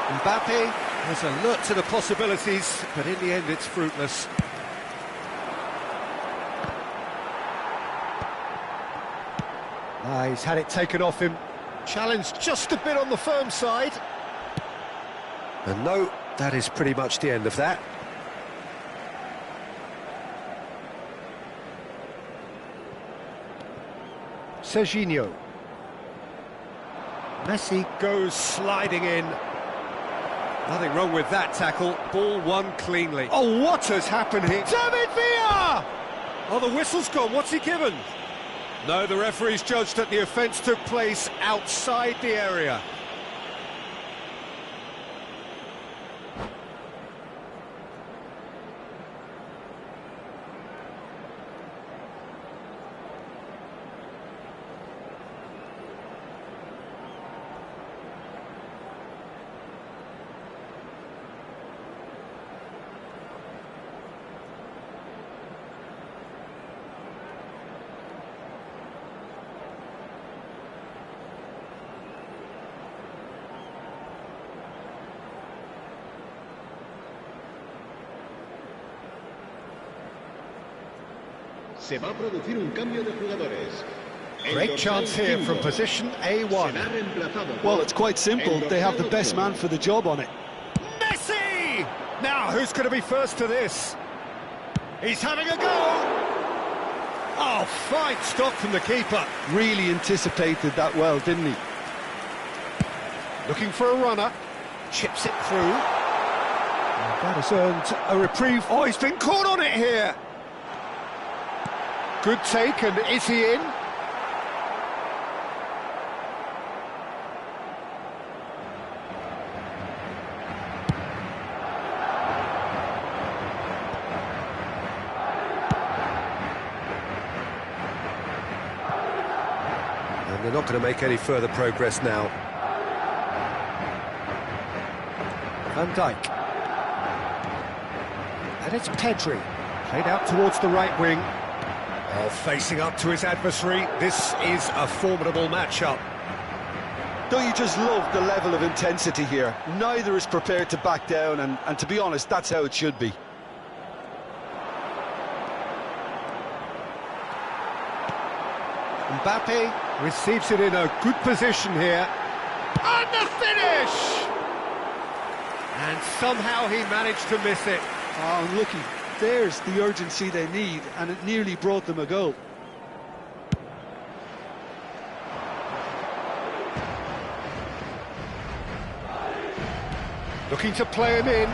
Mbappé was alert to the possibilities, but in the end it's fruitless. He's had it taken off him. Challenged just a bit on the firm side. And no, that is pretty much the end of that. Serginho. Messi goes sliding in. Nothing wrong with that tackle. Ball won cleanly. Oh, what has happened here? David Villa! Oh, the whistle's gone. What's he given? No, the referee's judged that the offence took place outside the area. Se va a producir un cambio de jugadores. Great chance here from position A1. Well, it's quite simple. They have the best man for the job on it. Messi! Now, who's going to be first to this? He's having a go! Oh, fine stop from the keeper. Really anticipated that well, didn't he? Looking for a runner. Chips it through. That has earned a reprieve. Oh, he's been caught on it here. Good take, and is he in? And they're not going to make any further progress now. Van Dijk. And it's Pedri. Played out towards the right wing. Oh, facing up to his adversary. This is a formidable matchup. Don't you just love the level of intensity here? Neither is prepared to back down, and to be honest, that's how it should be. Mbappé receives it in a good position here. And the finish! And somehow he managed to miss it. Oh, unlucky. There's the urgency they need, and it nearly brought them a goal. Looking to play him in.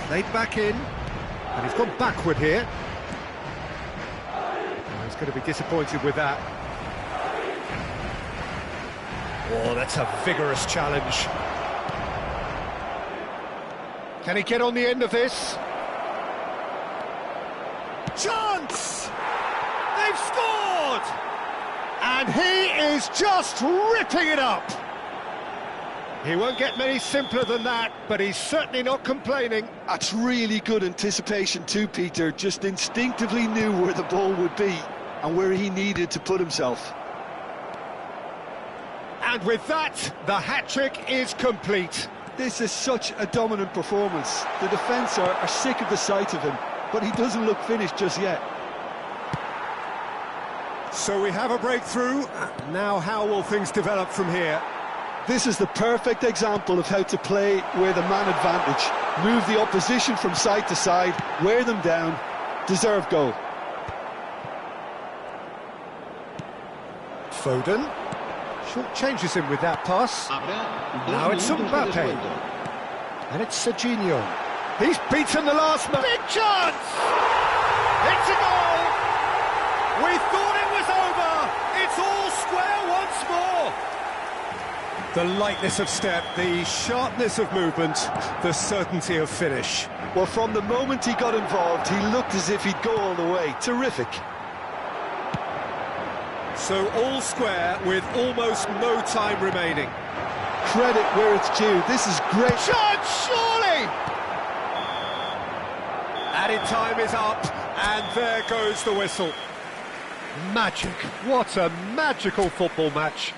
Played back in. And he's gone backward here. Oh, he's going to be disappointed with that. Oh, that's a vigorous challenge. Can he get on the end of this? Chance! They've scored! And he is just ripping it up. He won't get many simpler than that, but he's certainly not complaining. That's really good anticipation too, Peter. Just instinctively knew where the ball would be and where he needed to put himself. And with that, the hat-trick is complete. This is such a dominant performance. The defence are sick of the sight of him, but he doesn't look finished just yet. So we have a breakthrough. Now how will things develop from here? This is the perfect example of how to play with a man advantage. Move the opposition from side to side, wear them down, deserve goal. Foden. Short changes him with that pass. Now it's Mbappé. And it's Serginho. He's beaten the last man. Big chance! It's a goal! We thought it was over! It's all square once more! The lightness of step, the sharpness of movement, the certainty of finish. Well, from the moment he got involved, he looked as if he'd go all the way. Terrific. So all square with almost no time remaining. Credit where it's due. This is great. Shot, surely! Added time is up, and there goes the whistle. Magic. What a magical football match.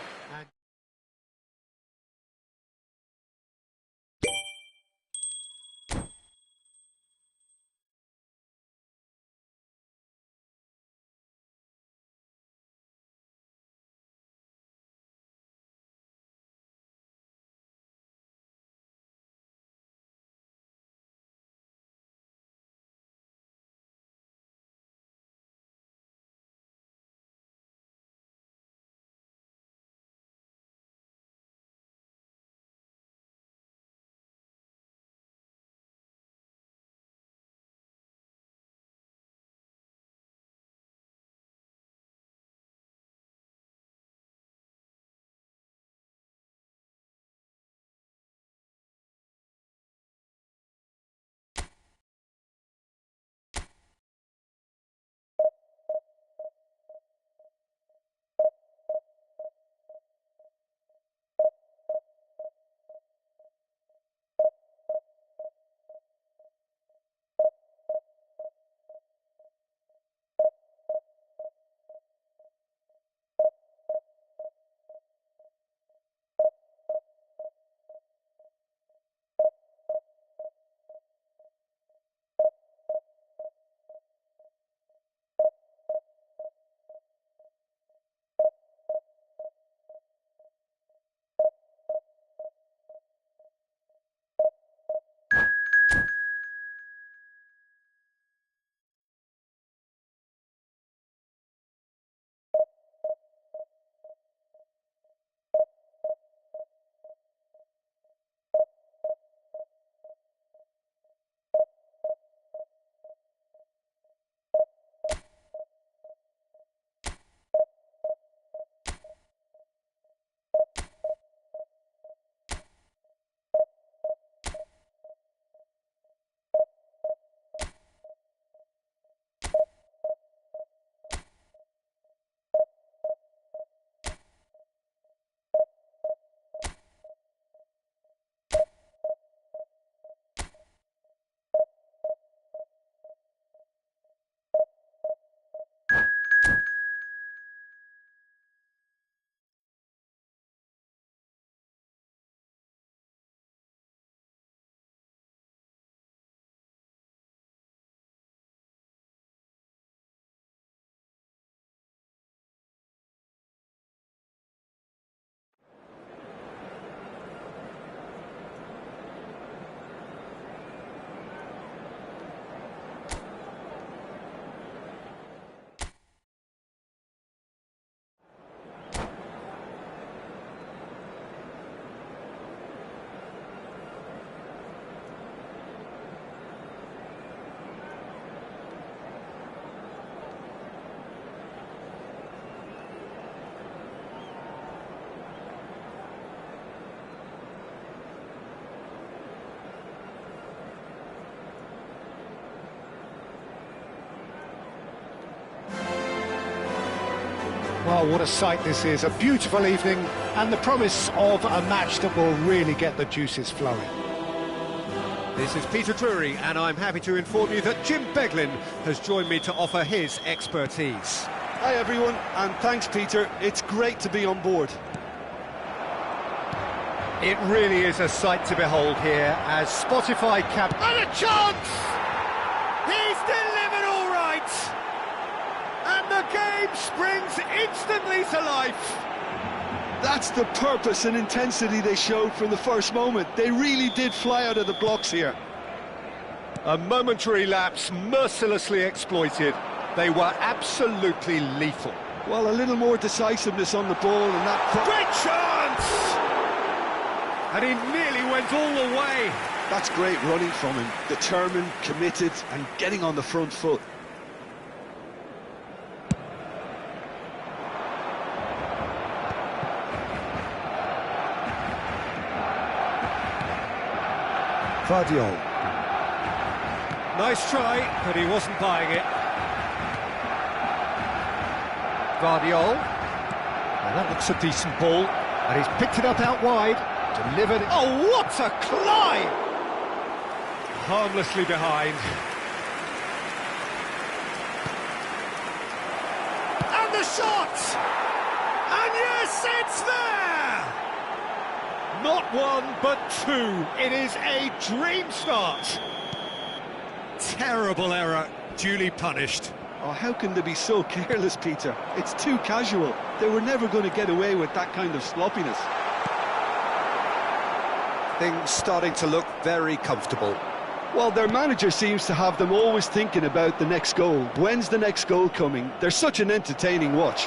Oh, what a sight this is. A beautiful evening and the promise of a match that will really get the juices flowing. This is Peter Drury, and I'm happy to inform you that Jim Beglin has joined me to offer his expertise. Hi everyone, and thanks Peter. It's great to be on board. It really is a sight to behold here as Spotify cap... And a chance! He's delivered all right! And the game springs instantly to life. That's the purpose and intensity they showed from the first moment. They really did fly out of the blocks here. A momentary lapse mercilessly exploited. They were absolutely lethal. Well, a little more decisiveness on the ball and that... Great chance! And he nearly went all the way. That's great running from him. Determined, committed, and getting on the front foot. Vardiol. Nice try, but he wasn't buying it. Vardiol. Well, that looks a decent ball, and he's picked it up out wide. Delivered. Oh, what a climb! Harmlessly behind. And the shot! And yes, it's there! Not one, but two. It is a dream start. Terrible error, duly punished. Oh, how can they be so careless, Peter? It's too casual. They were never going to get away with that kind of sloppiness. Things starting to look very comfortable. Well, their manager seems to have them always thinking about the next goal. When's the next goal coming? They're such an entertaining watch.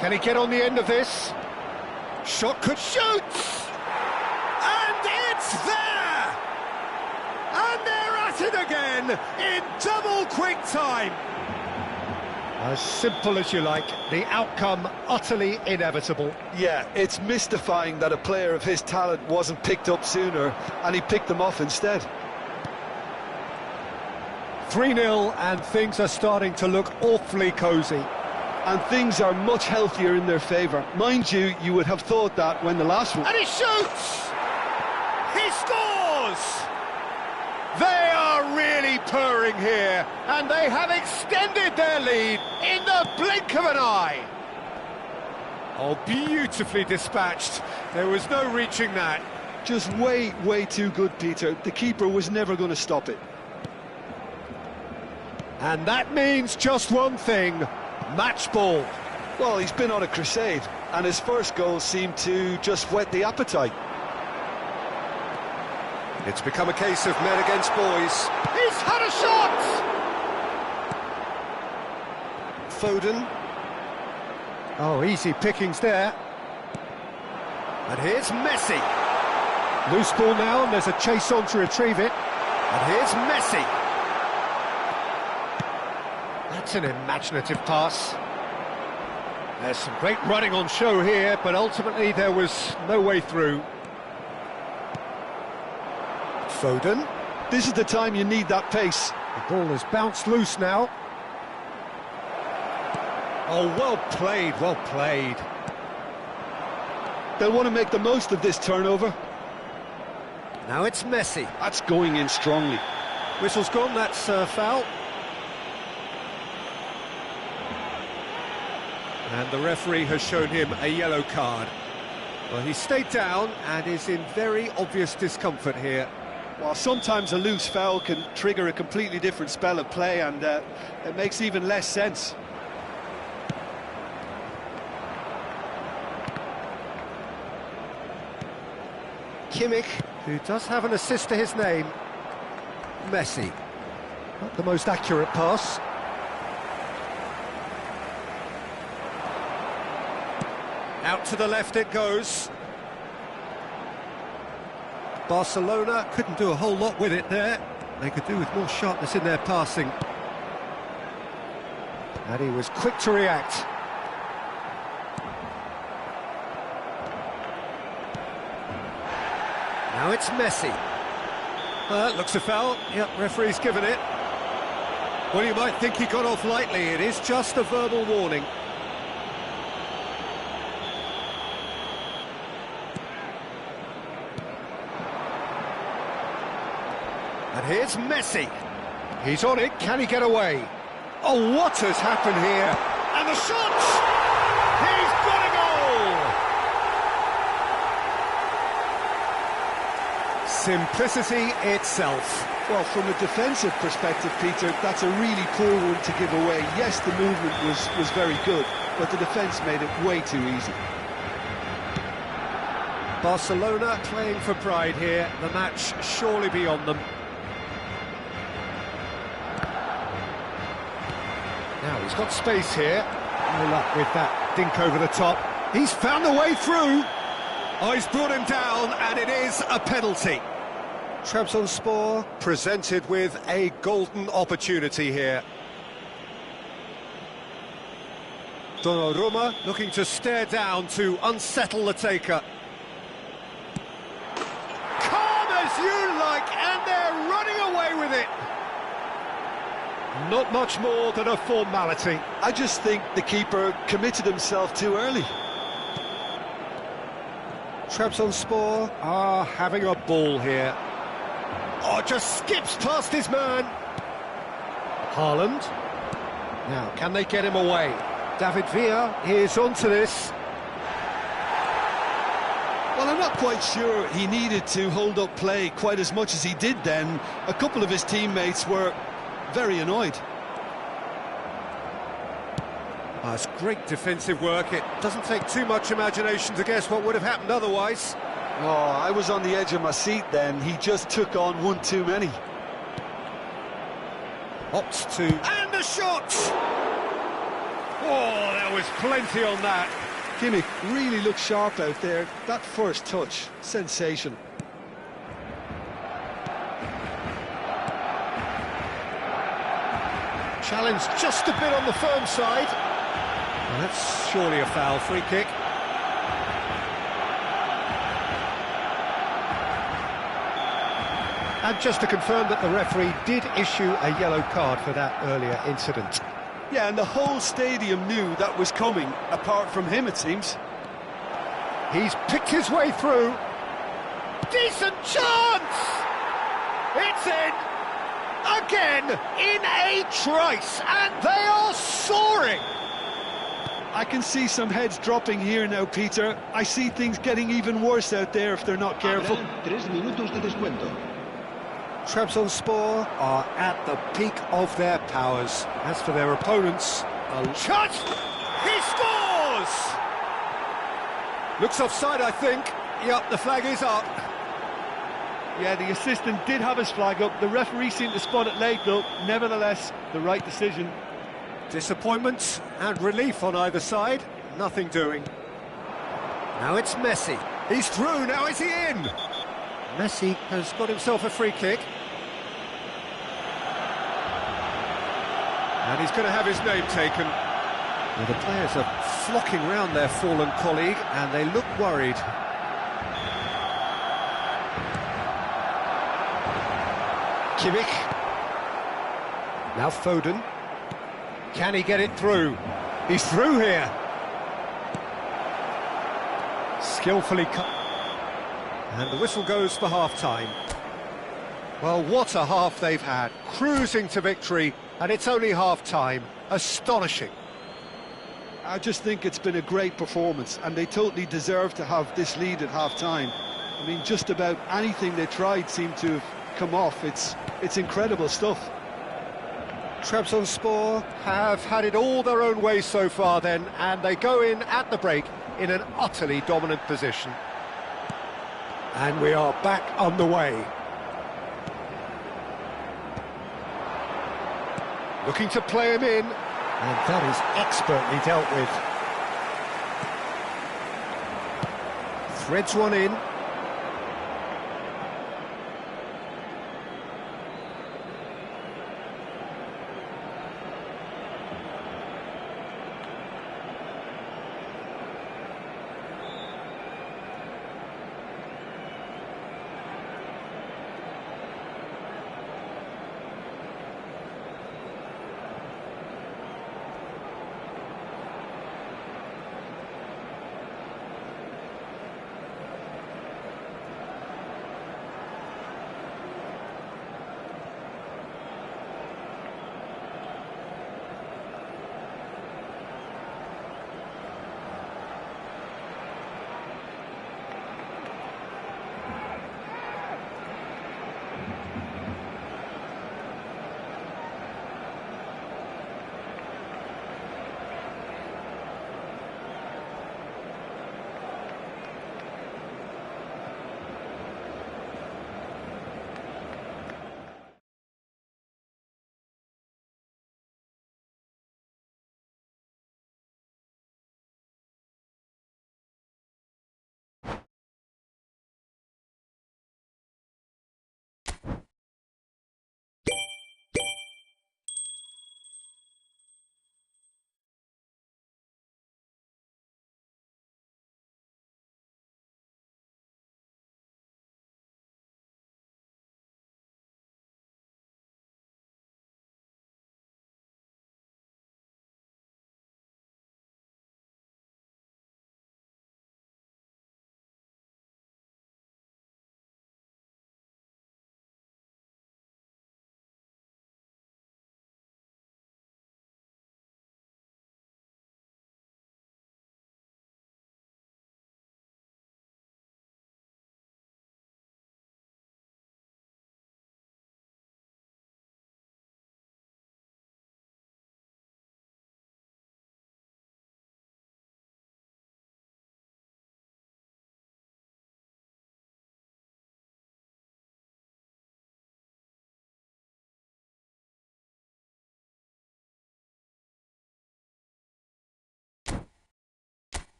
Can he get on the end of this? Shot could shoot! And it's there! And they're at it again in double quick time. As simple as you like, the outcome utterly inevitable. Yeah, it's mystifying that a player of his talent wasn't picked up sooner, and he picked them off instead. 3-0, and things are starting to look awfully cosy. And things are much healthier in their favour. Mind you, you would have thought that when the last one... And he shoots! He scores! They are really purring here, and they have extended their lead in the blink of an eye. Oh, beautifully dispatched. There was no reaching that. Just way, way too good, Peter. The keeper was never going to stop it. And that means just one thing, match ball. Well, he's been on a crusade, and his first goal seemed to just whet the appetite. It's become a case of men against boys. He's had a shot! Foden. Oh, easy pickings there. And here's Messi. Loose ball now, and there's a chase on to retrieve it. And here's Messi. That's an imaginative pass. There's some great running on show here, but ultimately there was no way through. Foden. This is the time you need that pace. The ball has bounced loose now. Oh, well played, well played. They'll want to make the most of this turnover. Now it's Messi. That's going in strongly. Whistle's gone, that's foul. And the referee has shown him a yellow card. Well, he stayed down and is in very obvious discomfort here. Well, sometimes a loose foul can trigger a completely different spell of play, and it makes even less sense. Kimmich, who does have an assist to his name. Messi. Not the most accurate pass. Out to the left it goes. Barcelona couldn't do a whole lot with it there. They could do with more sharpness in their passing. And he was quick to react. Now it's Messi. Looks a foul. Yep, referee's given it. Well, you might think he got off lightly. It is just a verbal warning. And here's Messi. He's on it, can he get away? Oh, what has happened here? And the shot! He's got a goal! Simplicity itself. Well, from a defensive perspective, Peter, that's a really poor one to give away. Yes, the movement was very good, but the defence made it way too easy. Barcelona playing for pride here. The match surely beyond them. Now he's got space here. No luck with that dink over the top. He's found a way through. Oh, he's brought him down, and it is a penalty. Trabzonspor presented with a golden opportunity here. Donnarumma looking to stare down to unsettle the taker. Calm as you like, and they're running away with it. Not much more than a formality. I just think the keeper committed himself too early. Trabzonspor are having a ball here. Oh, just skips past his man. Haaland. Now, can they get him away? David Villa is onto this. Well, I'm not quite sure he needed to hold up play quite as much as he did then. A couple of his teammates were very annoyed. Oh, it's great defensive work. It doesn't take too much imagination to guess what would have happened otherwise. Oh, I was on the edge of my seat then. He just took on one too many. Opts to... And the shot! Oh, there was plenty on that. Kimmich really looked sharp out there. That first touch, sensational. Challenge just a bit on the firm side. Well, that's surely a foul, free kick. And just to confirm that the referee did issue a yellow card for that earlier incident. Yeah, and the whole stadium knew that was coming, apart from him, it seems. He's picked his way through. Decent chance! It's in! Again, in a trice, and they are soaring! I can see some heads dropping here now, Peter. I see things getting even worse out there if they're not careful. 3 minutos de descuento. Trabzonspor are at the peak of their powers. As for their opponents, a Shot! He scores! Looks offside, I think. Yep, the flag is up. Yeah, the assistant did have his flag up. The referee seemed to spot it late, though. Nevertheless, the right decision. Disappointment and relief on either side. Nothing doing. Now it's Messi. He's through, now is he in? Messi has got himself a free kick. And he's going to have his name taken. Well, the players are flocking round their fallen colleague, and they look worried. Kimmich. Now Foden. Can he get it through? He's through here. Skillfully cut. And the whistle goes for half-time. Well, what a half they've had. Cruising to victory, and it's only half-time. Astonishing. I just think it's been a great performance, and they totally deserve to have this lead at half-time. I mean, just about anything they tried seemed to have come off. It's incredible stuff. Trabzonspor have had it all their own way so far then, and they go in at the break in an utterly dominant position. And we are back underway. Looking to play him in. And that is expertly dealt with. Threads one in.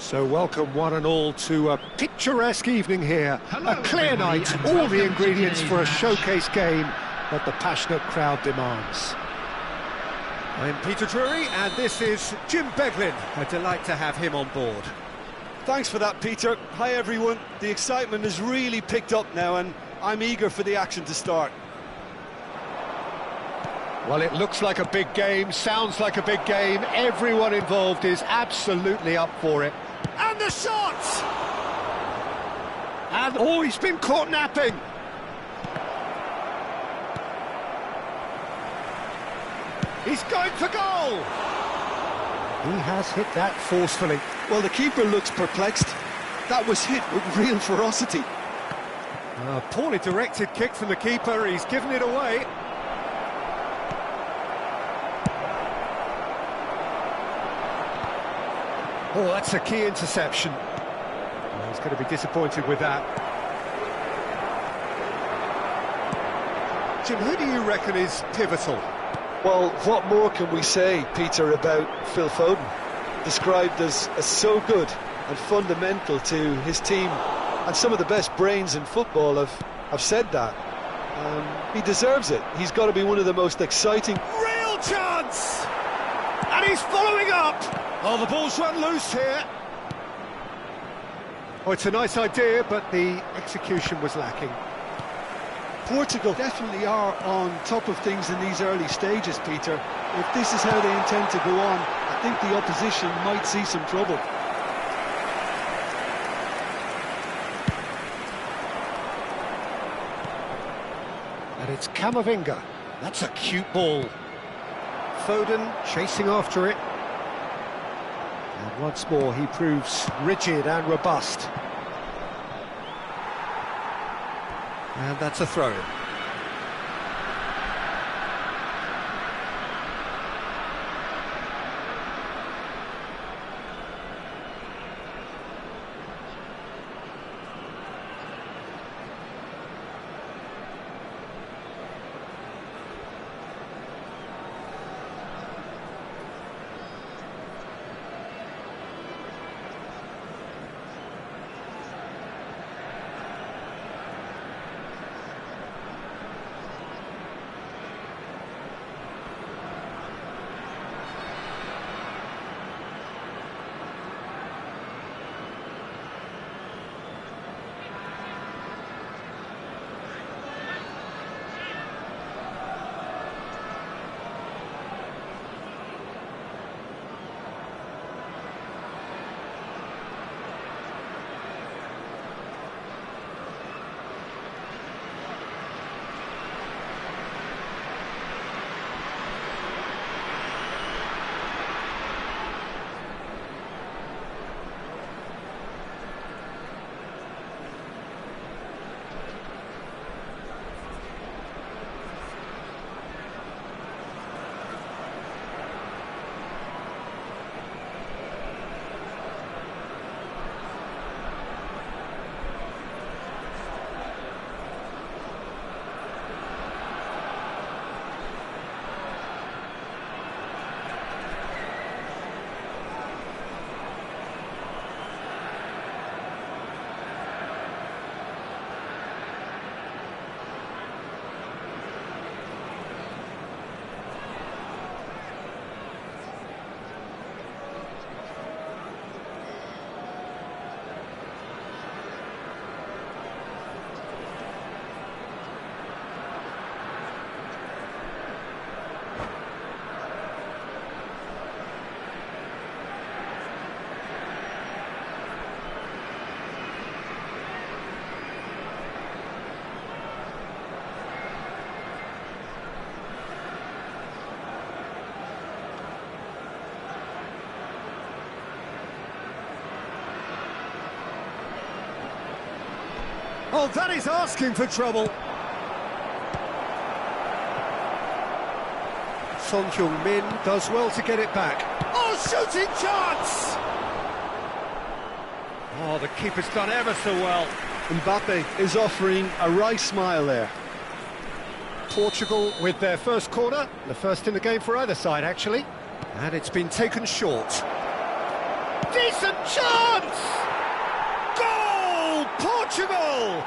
So welcome one and all to a picturesque evening here. A clear night, all the ingredients for a showcase game that the passionate crowd demands. I'm Peter Drury, and this is Jim Beglin. A delight to have him on board. Thanks for that, Peter. Hi, everyone. The excitement has really picked up now, and I'm eager for the action to start. Well, it looks like a big game, sounds like a big game. Everyone involved is absolutely up for it. And the shot! And, oh, he's been caught napping. He's going for goal! He has hit that forcefully. Well, the keeper looks perplexed. That was hit with real ferocity. A poorly directed kick from the keeper, he's given it away. Oh, that's a key interception. Well, he's going to be disappointed with that. Jim, who do you reckon is pivotal? Well, what more can we say, Peter, about Phil Foden? Described as so good and fundamental to his team, and some of the best brains in football have said that. He deserves it. He's got to be one of the most exciting... Real chance! And he's following up! Oh, the ball's run loose here. Oh, it's a nice idea, but the execution was lacking. Portugal definitely are on top of things in these early stages, Peter. If this is how they intend to go on, I think the opposition might see some trouble. And it's Camavinga. That's a cute ball. Foden chasing after it. And once more he proves rigid and robust. And that's a throw-in. Oh, that is asking for trouble. Son Heung-min does well to get it back. Oh, shooting chance! Oh, the keeper's done ever so well. Mbappé is offering a wry smile there. Portugal with their first corner, the first in the game for either side, actually. And it's been taken short. Decent chance! Goal! Portugal!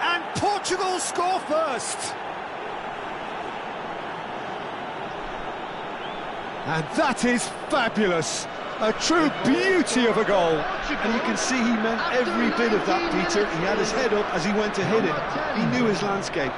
And Portugal score first. And that is fabulous. A true beauty of a goal. And you can see he meant every bit of that, Peter. He had his head up as he went to hit it. He knew his landscape.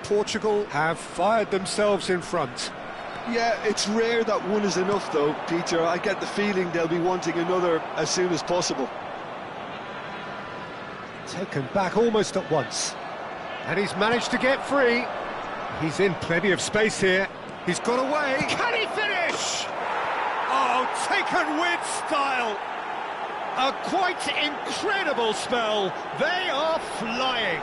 Portugal have fired themselves in front. Yeah, it's rare that one is enough though, Peter. I get the feeling they'll be wanting another as soon as possible. Taken back almost at once. And he's managed to get free. He's in plenty of space here. He's got away. Can he finish? Oh, taken with style. A quite incredible spell. They are flying.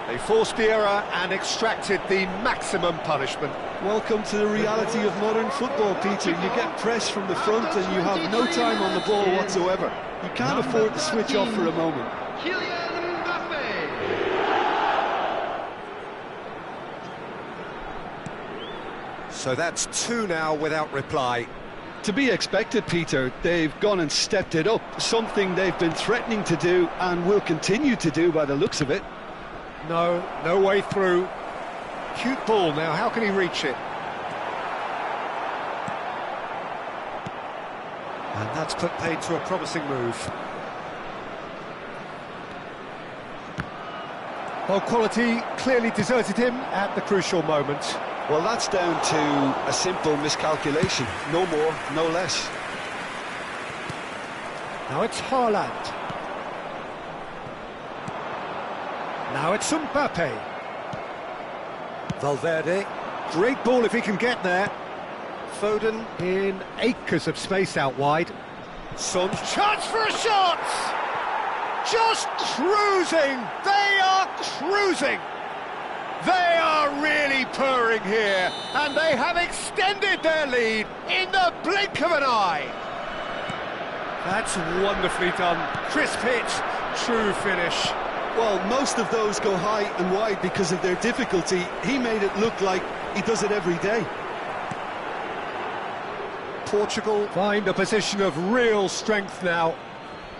They forced the error and extracted the maximum punishment. Welcome to the reality of modern football, Peter. You get pressed from the front and you have no time on the ball whatsoever. You can't afford to switch off for a moment. Kylian Mbappé. So that's two now without reply. To be expected, Peter. They've gone and stepped it up. Something they've been threatening to do and will continue to do by the looks of it. No way through. Cute ball now, how can he reach it? And that's put paid to a promising move. Well, quality clearly deserted him at the crucial moment. Well, that's down to a simple miscalculation. No more, no less. Now it's Haaland. Now it's Mbappé. Valverde. Great ball if he can get there. Foden in acres of space out wide. Son. Chance for a shot! Just cruising! They are cruising! They are really purring here, and they have extended their lead in the blink of an eye. That's wonderfully done. Crisp hit, true finish. Well, most of those go high and wide because of their difficulty. He made it look like he does it every day. Portugal find a position of real strength now.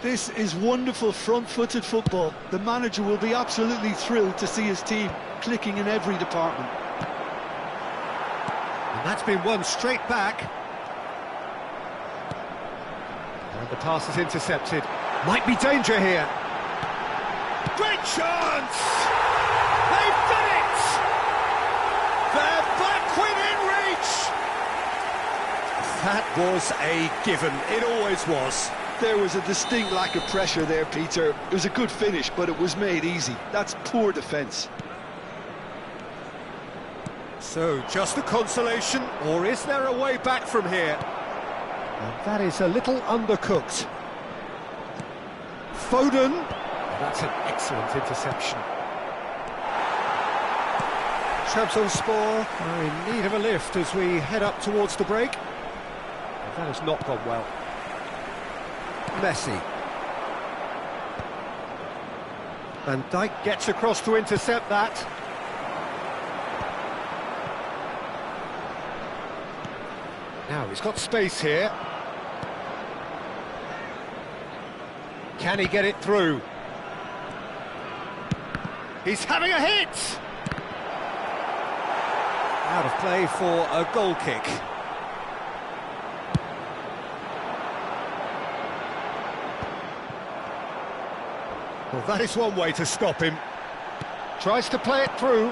This is wonderful front-footed football. The manager will be absolutely thrilled to see his team clicking in every department. And that's been won straight back. And the pass is intercepted. Might be danger here. Great chance! They've done it! They're back within reach! That was a given. It always was. There was a distinct lack of pressure there, Peter. It was a good finish, but it was made easy. That's poor defence. So, just a consolation, or is there a way back from here? And that is a little undercooked. Foden. That's an excellent interception. Trabzonspor are in need of a lift as we head up towards the break. And that has not gone well. Messi. Van Dijk gets across to intercept that. Now he's got space here. Can he get it through? He's having a hit! Out of play for a goal kick. Well, that is one way to stop him. Tries to play it through,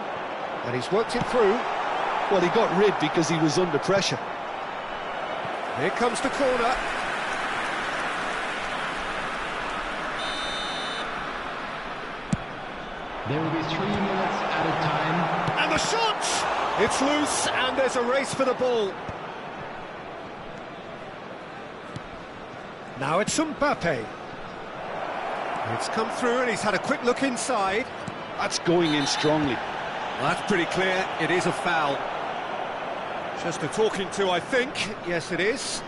and he's worked it through. Well, he got rid because he was under pressure. Here comes the corner. There will be 3 minutes at a time. And the shot! It's loose, and there's a race for the ball. Now it's Mbappé. It's come through, and he's had a quick look inside. That's going in strongly. That's pretty clear, it is a foul. Just a talking to, I think. Yes, it is.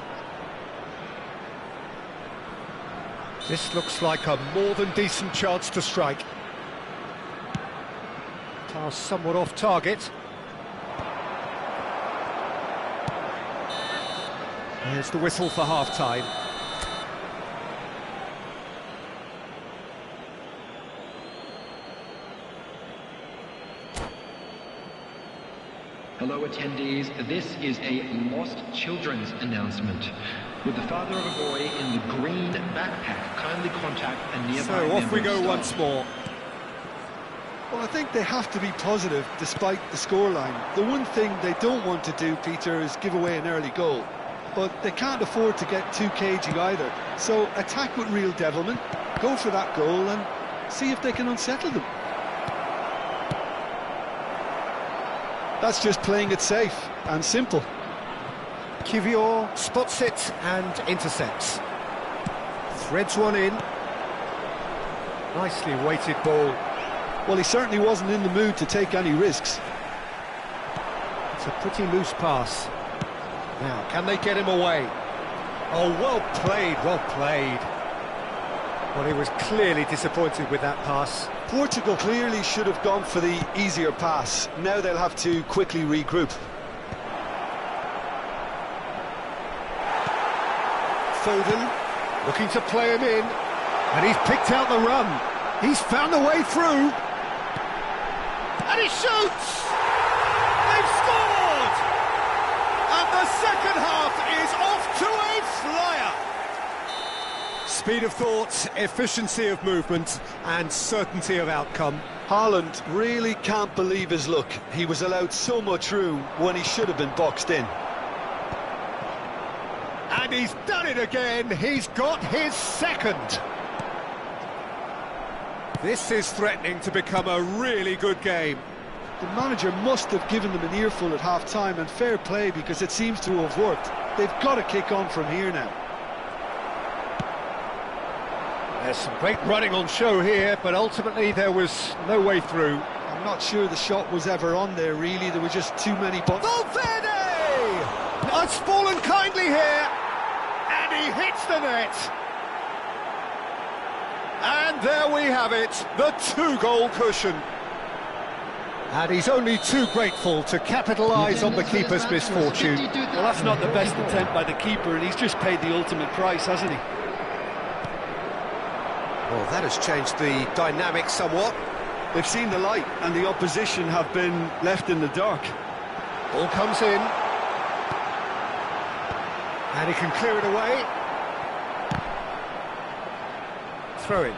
This looks like a more than decent chance to strike. Pass somewhat off target. There's the whistle for half-time. Hello attendees, this is a lost children's announcement. With the father of a boy in the green backpack, kindly contact a nearby So off we member of go staff. once more. Well, I think they have to be positive despite the scoreline. The one thing they don't want to do, Peter, is give away an early goal. But they can't afford to get too cagey either. So attack with real devilment, go for that goal and see if they can unsettle them. That's just playing it safe and simple. Kivior spots it and intercepts. Threads one in. Nicely weighted ball. Well, he certainly wasn't in the mood to take any risks. It's a pretty loose pass. Now, can they get him away? Oh, well played, well played. Well, he was clearly disappointed with that pass. Portugal clearly should have gone for the easier pass. Now they'll have to quickly regroup. Foden looking to play him in, and he's picked out the run. He's found a way through, and he shoots! They've scored! And the second half is off to a flyer. Speed of thought, efficiency of movement, and certainty of outcome. Haaland really can't believe his luck. He was allowed so much room when he should have been boxed in. And he's done it again. He's got his second. This is threatening to become a really good game. The manager must have given them an earful at half-time, and fair play because it seems to have worked. They've got to kick on from here now. There's some great running on show here, but ultimately there was no way through. I'm not sure the shot was ever on there, really. There were just too many buttons. Valverde! It's fallen kindly here, and he hits the net. And there we have it, the two-goal cushion. And he's only too grateful to capitalise on the keeper's misfortune. Well, that's not the best attempt by the keeper, and he's just paid the ultimate price, hasn't he? Well, that has changed the dynamic somewhat. They've seen the light, and the opposition have been left in the dark. Ball comes in. And he can clear it away. Throw in.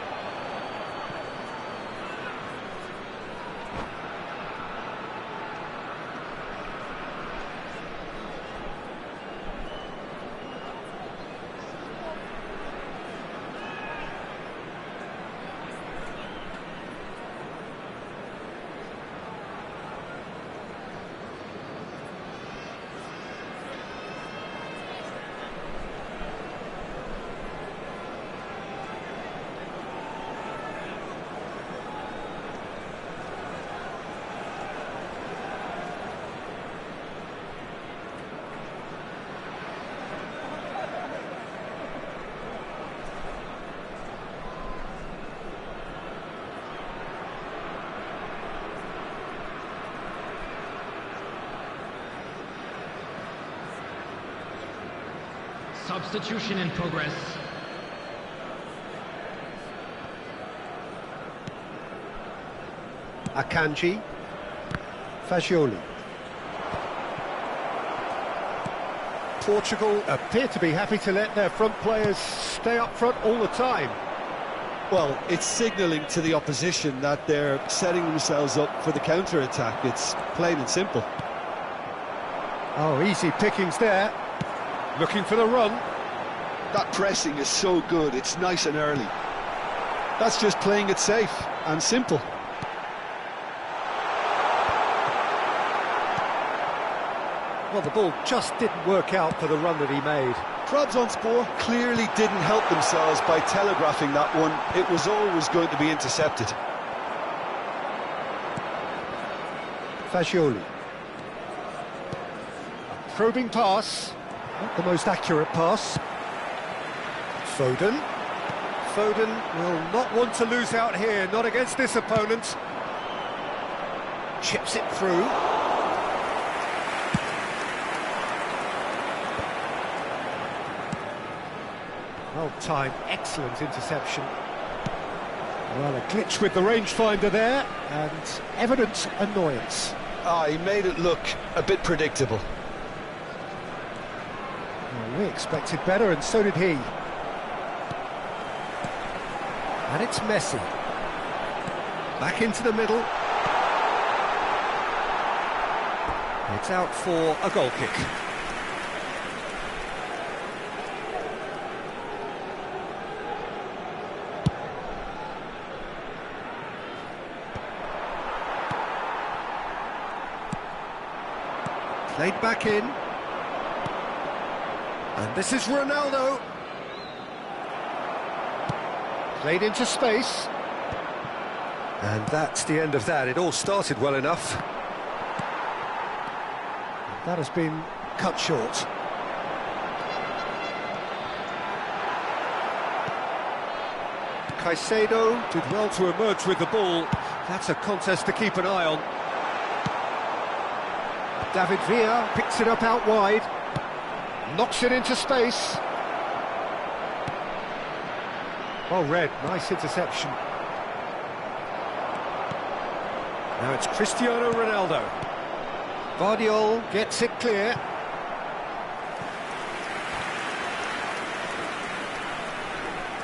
Substitution in progress. Akanji. Fagioli. Portugal appear to be happy to let their front players stay up front all the time. Well, it's signalling to the opposition that they're setting themselves up for the counter-attack. It's plain and simple. Oh, easy pickings there. Looking for the run. That pressing is so good, it's nice and early. That's just playing it safe and simple. Well, the ball just didn't work out for the run that he made. Trabzonspor clearly didn't help themselves by telegraphing that one. It was always going to be intercepted. Fagioli. Probing pass. Not the most accurate pass. Foden. Foden will not want to lose out here, not against this opponent. Chips it through. Well timed, excellent interception. Well, a glitch with the rangefinder there, and evident annoyance. He made it look a bit predictable. Well, we expected better, and so did he. And it's Messi. Back into the middle. It's out for a goal kick. Played back in. And this is Ronaldo. Played into space. And that's the end of that. It all started well enough. That has been cut short. Caicedo did well to emerge with the ball. That's a contest to keep an eye on. David Villa picks it up out wide. Knocks it into space. Well read, nice interception. Now it's Cristiano Ronaldo. Vardiol gets it clear.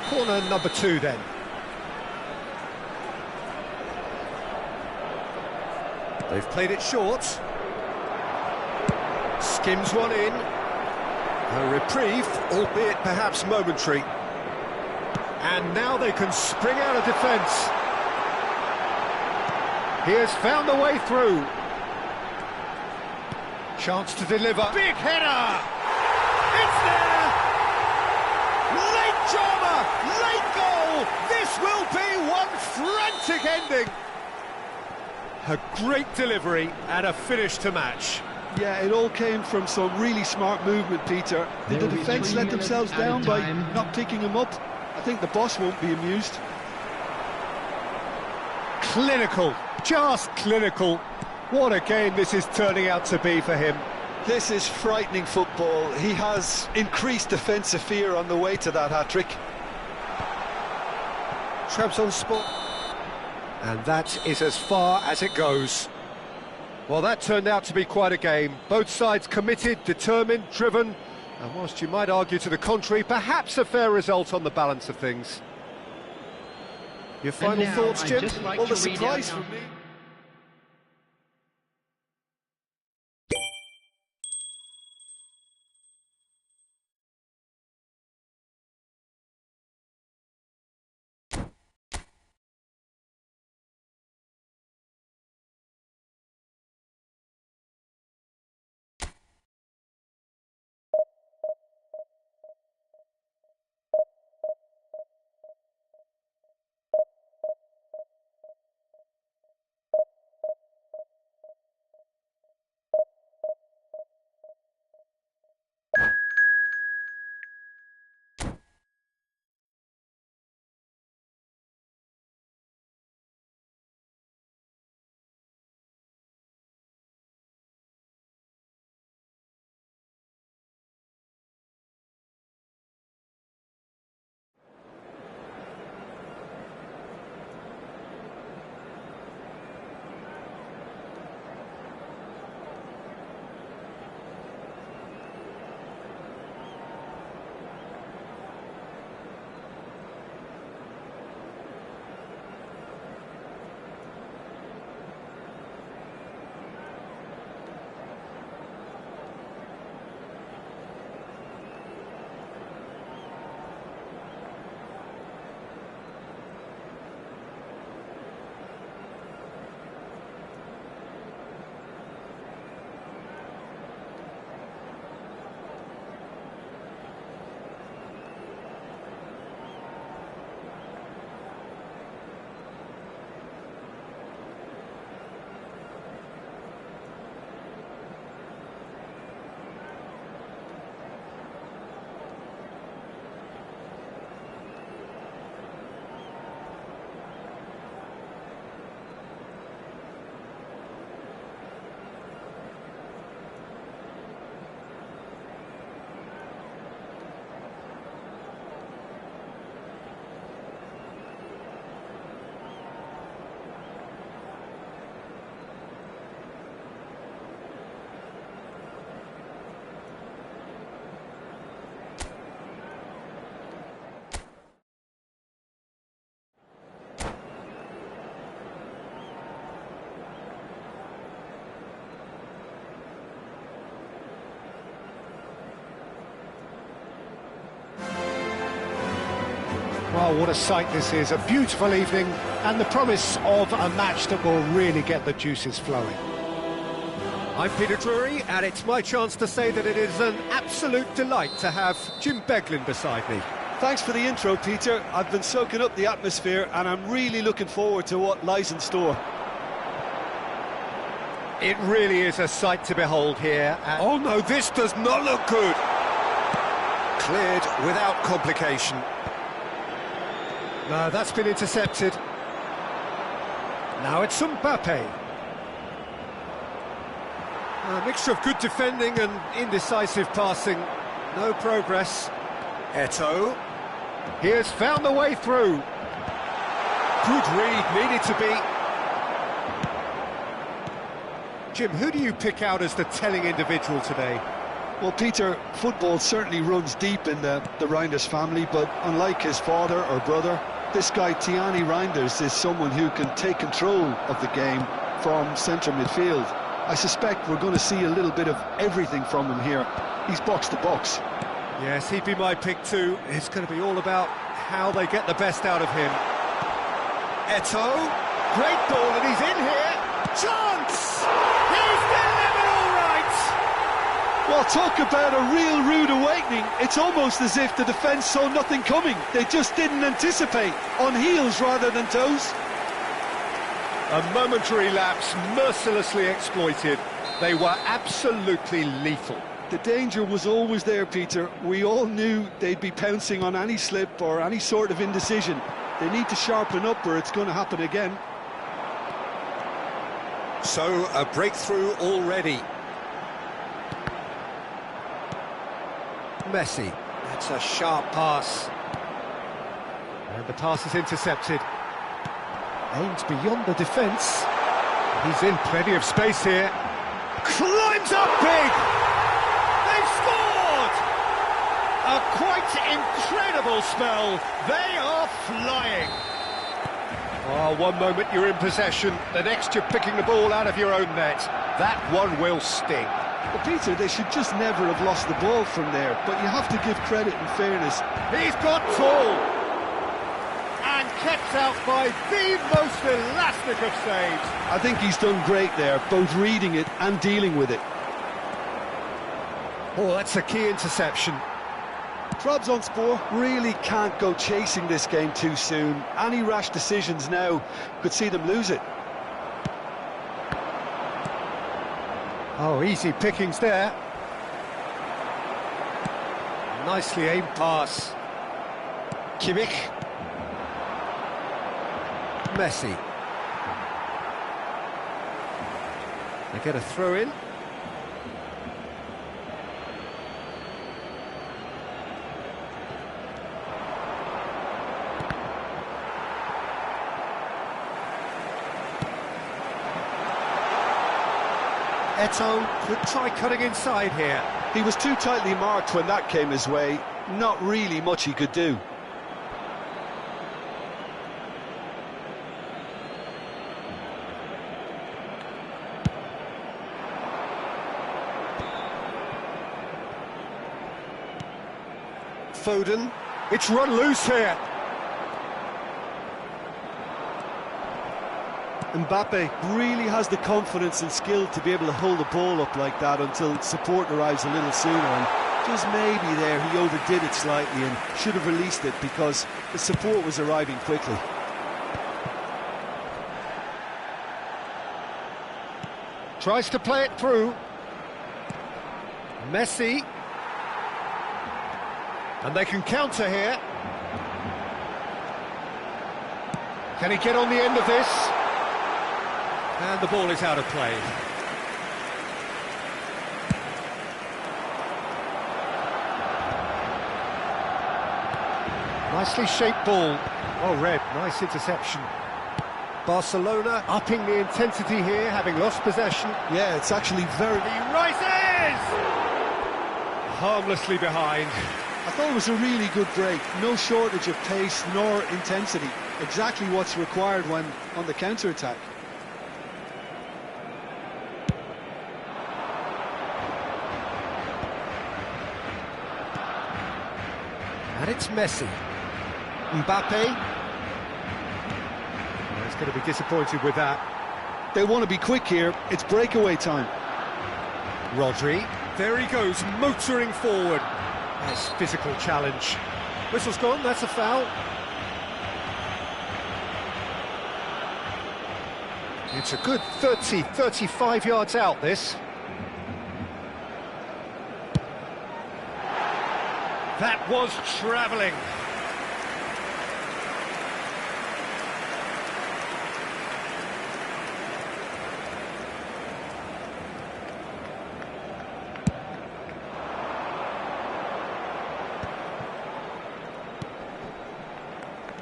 Corner number 2 then. They've played it short. Skims one in. A reprieve, albeit perhaps momentary. And now they can spring out of defence. He has found the way through. Chance to deliver. Big header! It's there! Late drama! Late goal! This will be one frantic ending! A great delivery and a finish to match. Yeah, it all came from some really smart movement, Peter. Did the defence let themselves down by not picking him up? I think the boss won't be amused. Clinical, just clinical. What a game this is turning out to be for him. This is frightening football. He has increased defensive fear on the way to that hat-trick. Trabzonspor. And that is as far as it goes. Well, that turned out to be quite a game. Both sides committed, determined, driven, and whilst you might argue to the contrary, perhaps a fair result on the balance of things. Your final thoughts, Jim? Well, the surprise for me... Well, what a sight this is, a beautiful evening and the promise of a match that will really get the juices flowing. I'm Peter Drury, and it's my chance to say that it is an absolute delight to have Jim Beglin beside me. Thanks for the intro, Peter. I've been soaking up the atmosphere and I'm really looking forward to what lies in store. It really is a sight to behold here. Oh no, this does not look good. Cleared without complication. No, that's been intercepted. Now it's Mbappé. A mixture of good defending and indecisive passing. No progress. Eto'o. He has found the way through. Good read, needed to be. Jim, who do you pick out as the telling individual today? Well, Peter, football certainly runs deep in the Reinders family, but unlike his father or brother, this guy, Thierry Reinders, is someone who can take control of the game from centre midfield. I suspect we're going to see a little bit of everything from him here. He's box to box. Yes, he'd be my pick too. It's going to be all about how they get the best out of him. Eto'o. Great ball, and he's in here. Chance! He's delivered all right! Well, talk about a real rude awakening. It's almost as if the defence saw nothing coming. They just didn't anticipate, on heels rather than toes. A momentary lapse, mercilessly exploited. They were absolutely lethal. The danger was always there, Peter. We all knew they'd be pouncing on any slip or any sort of indecision. They need to sharpen up or it's going to happen again. So, a breakthrough already. Messi. That's a sharp pass. And the pass is intercepted. Aims beyond the defence. He's in plenty of space here. Climbs up big! They've scored! A quite incredible spell. They are flying. Oh, one moment you're in possession, the next you're picking the ball out of your own net. That one will sting. Well, Peter, they should just never have lost the ball from there, but you have to give credit and fairness. He's got tall and kept out by the most elastic of saves. I think he's done great there, both reading it and dealing with it. Oh, that's a key interception. Trabzonspor really can't go chasing this game too soon. Any rash decisions now could see them lose it. Oh, easy pickings there. Nicely aimed pass. Kimmich. Messi. They get a throw in. Eto'o could try cutting inside here. He was too tightly marked when that came his way. Not really much he could do. Foden. It's run loose here. Mbappé really has the confidence and skill to be able to hold the ball up like that until support arrives a little sooner, and just maybe there he overdid it slightly and should have released it because the support was arriving quickly. Tries to play it through. Messi. And they can counter here. Can he get on the end of this? And the ball is out of play. Nicely shaped ball. Well read, nice interception. Barcelona upping the intensity here, having lost possession. Yeah, it's actually very... He rises! Harmlessly behind. I thought it was a really good break. No shortage of pace nor intensity. Exactly what's required when on the counter-attack. And it's Messi. Mbappé. Oh, he's going to be disappointed with that. They want to be quick here, it's breakaway time. Rodri. There he goes, motoring forward. Nice physical challenge. Whistle's gone, that's a foul. It's a good 30, 35 yards out, this. That was travelling.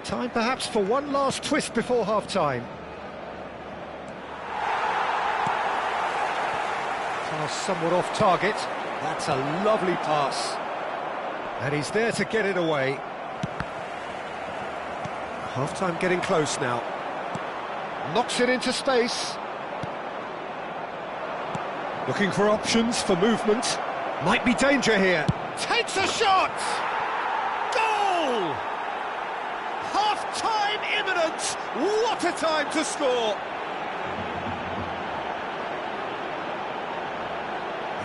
Time perhaps for one last twist before half-time. Pass somewhat off target. That's a lovely pass. And he's there to get it away. Half-time getting close now. Knocks it into space. Looking for options for movement. Might be danger here. Takes a shot! Goal! Half-time imminent! What a time to score!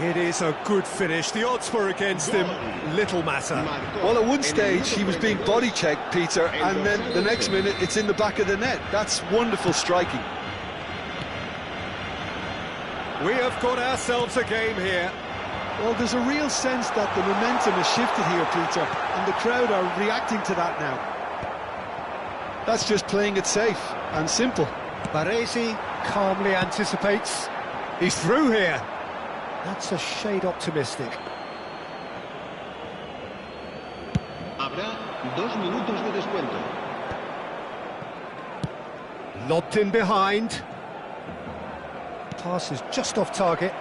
It is a good finish. The odds were against him. Little matter. Well, at one stage he was being body checked, Peter, and then the next minute it's in the back of the net. That's wonderful striking. We have got ourselves a game here. Well, there's a real sense that the momentum has shifted here, Peter, and the crowd are reacting to that now. That's just playing it safe and simple. Baresi calmly anticipates. He's through here. That's a shade optimistic. Habrá 2 minutos de descuento. Lobbed in behind. Pass is just off target.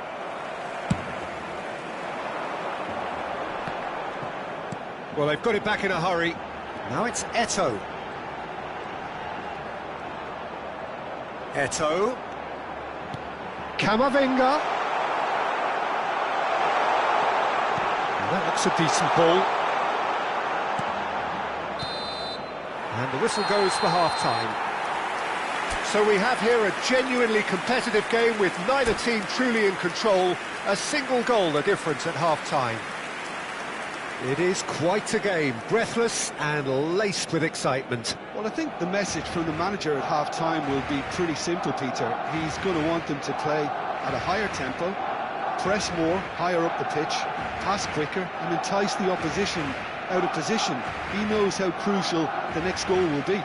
Well, they've got it back in a hurry. Now it's Eto'o. Eto'o. Camavinga. That looks a decent ball. And the whistle goes for half-time. So we have here a genuinely competitive game with neither team truly in control. A single goal the difference at half-time. It is quite a game, breathless and laced with excitement. Well, I think the message from the manager at half-time will be pretty simple, Peter. He's going to want them to play at a higher tempo, press more, higher up the pitch, pass quicker and entice the opposition out of position. He knows how crucial the next goal will be.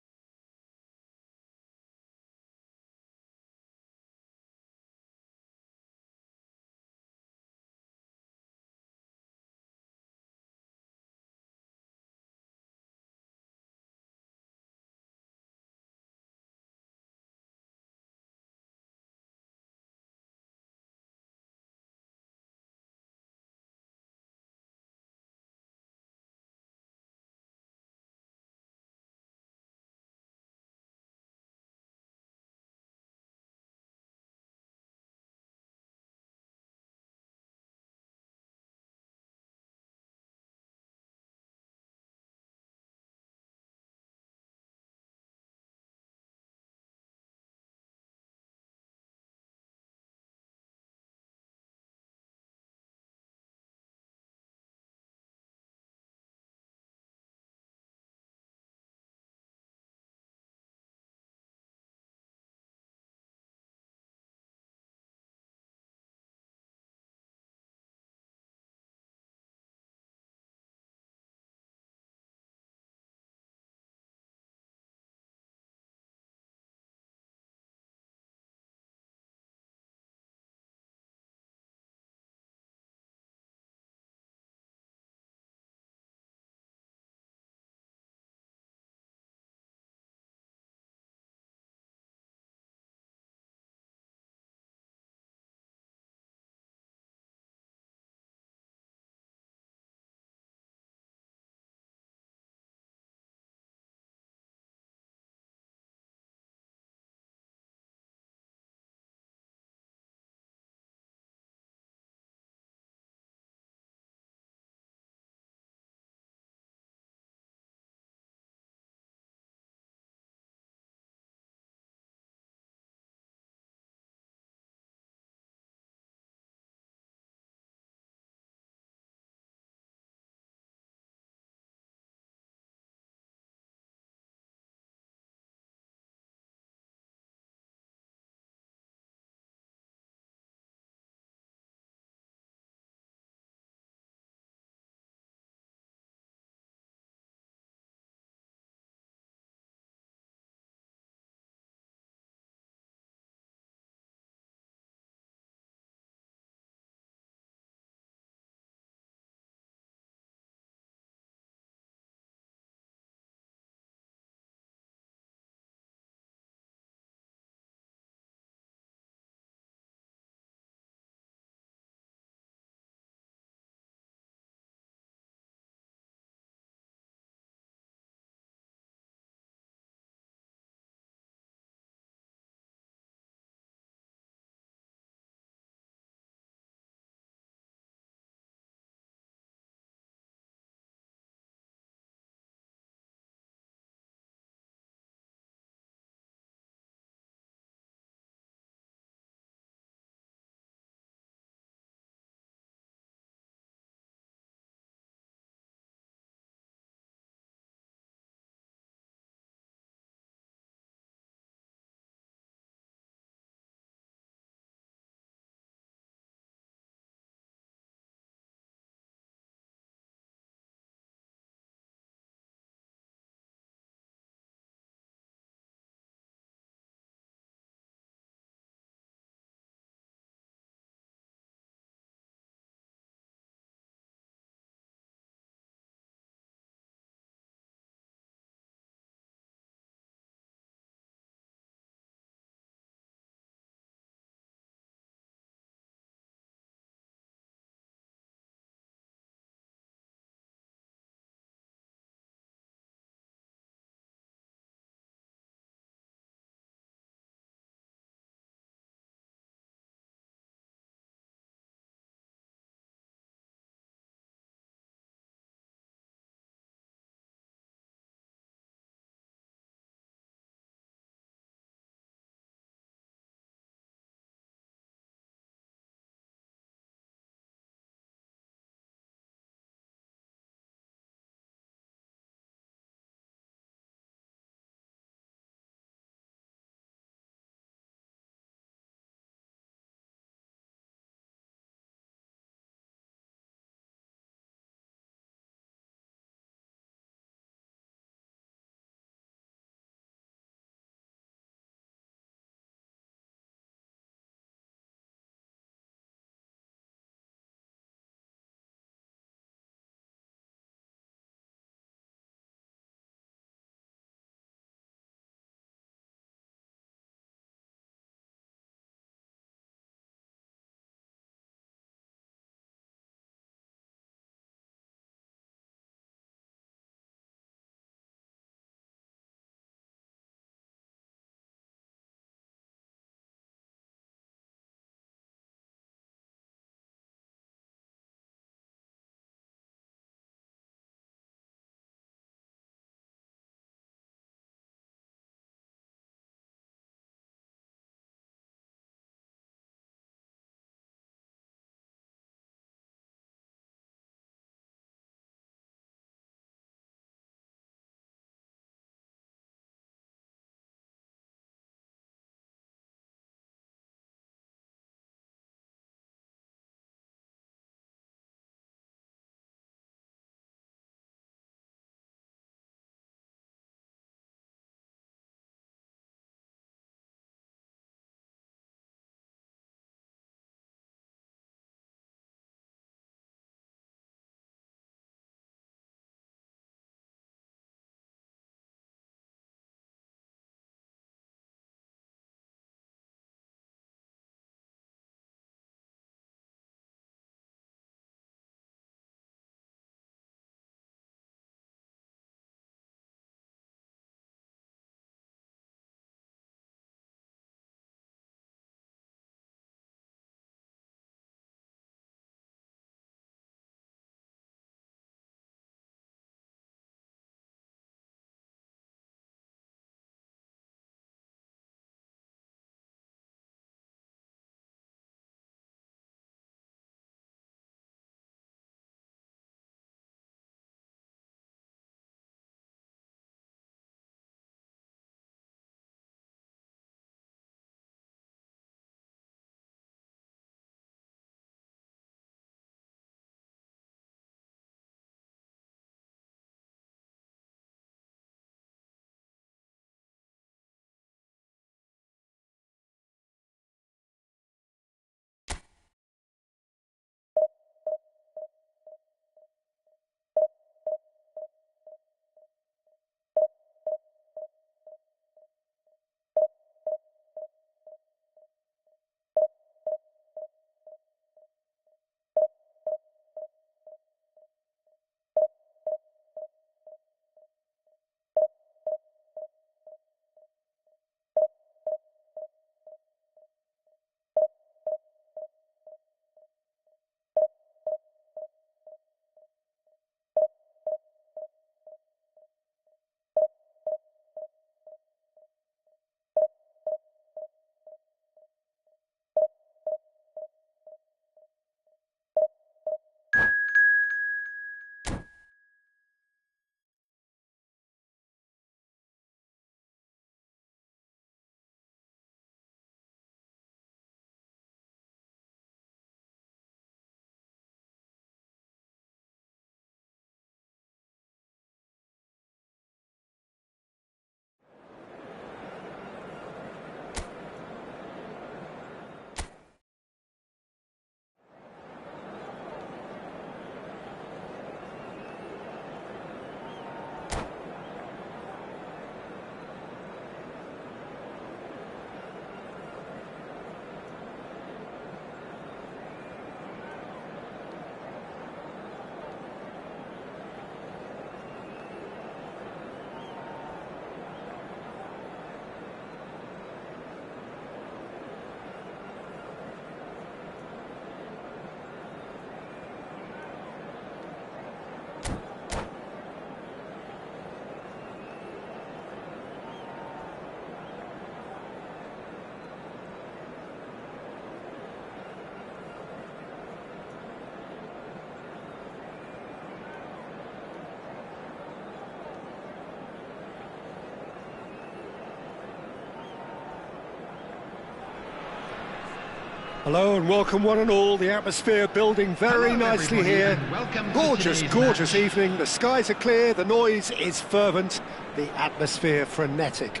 Hello and welcome one and all. The atmosphere building very Hello, nicely everybody, here. and welcome to Gorgeous, today's gorgeous match. evening. The skies are clear, the noise is fervent, the atmosphere frenetic.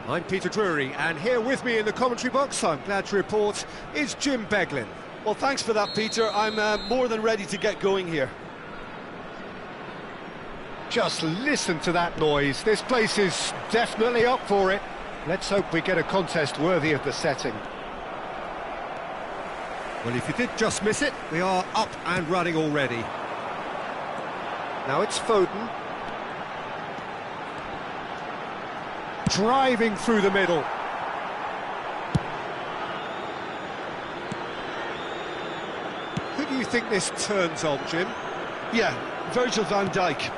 I'm Peter Drury, and here with me in the commentary box, I'm glad to report, is Jim Beglin. Well, thanks for that, Peter. I'm more than ready to get going here. Just listen to that noise. This place is definitely up for it. Let's hope we get a contest worthy of the setting. Well, if you did just miss it, we are up and running already. Now it's Foden. Driving through the middle. Who do you think this turns on, Jim? Yeah, Virgil van Dijk.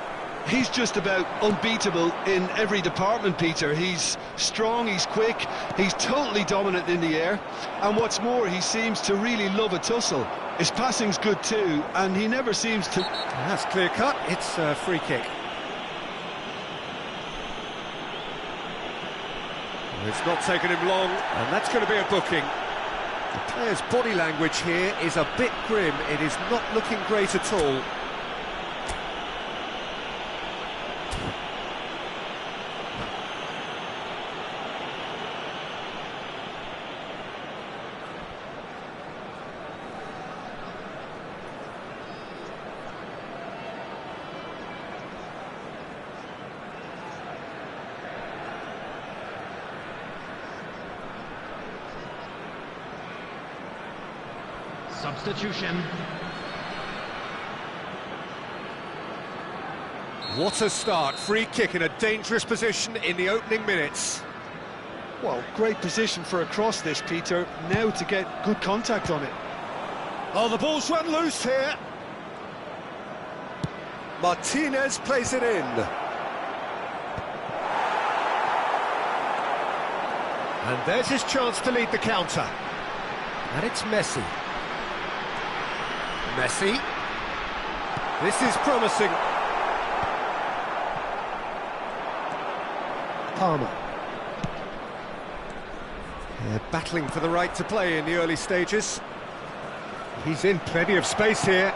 He's just about unbeatable in every department, Peter. He's strong, he's quick, he's totally dominant in the air. And what's more, he seems to really love a tussle. His passing's good too, and he never seems to... That's clear cut, it's a free kick. It's not taken him long, and that's going to be a booking. The player's body language here is a bit grim. It is not looking great at all. Substitution. What a start. Free kick in a dangerous position in the opening minutes. Well, great position for a cross this, Peter. Now to get good contact on it. Oh, the ball's run loose here. Martinez plays it in. And there's his chance to lead the counter. And it's Messi. Messi. This is promising. Palmer. They're battling for the right to play in the early stages. He's in plenty of space here.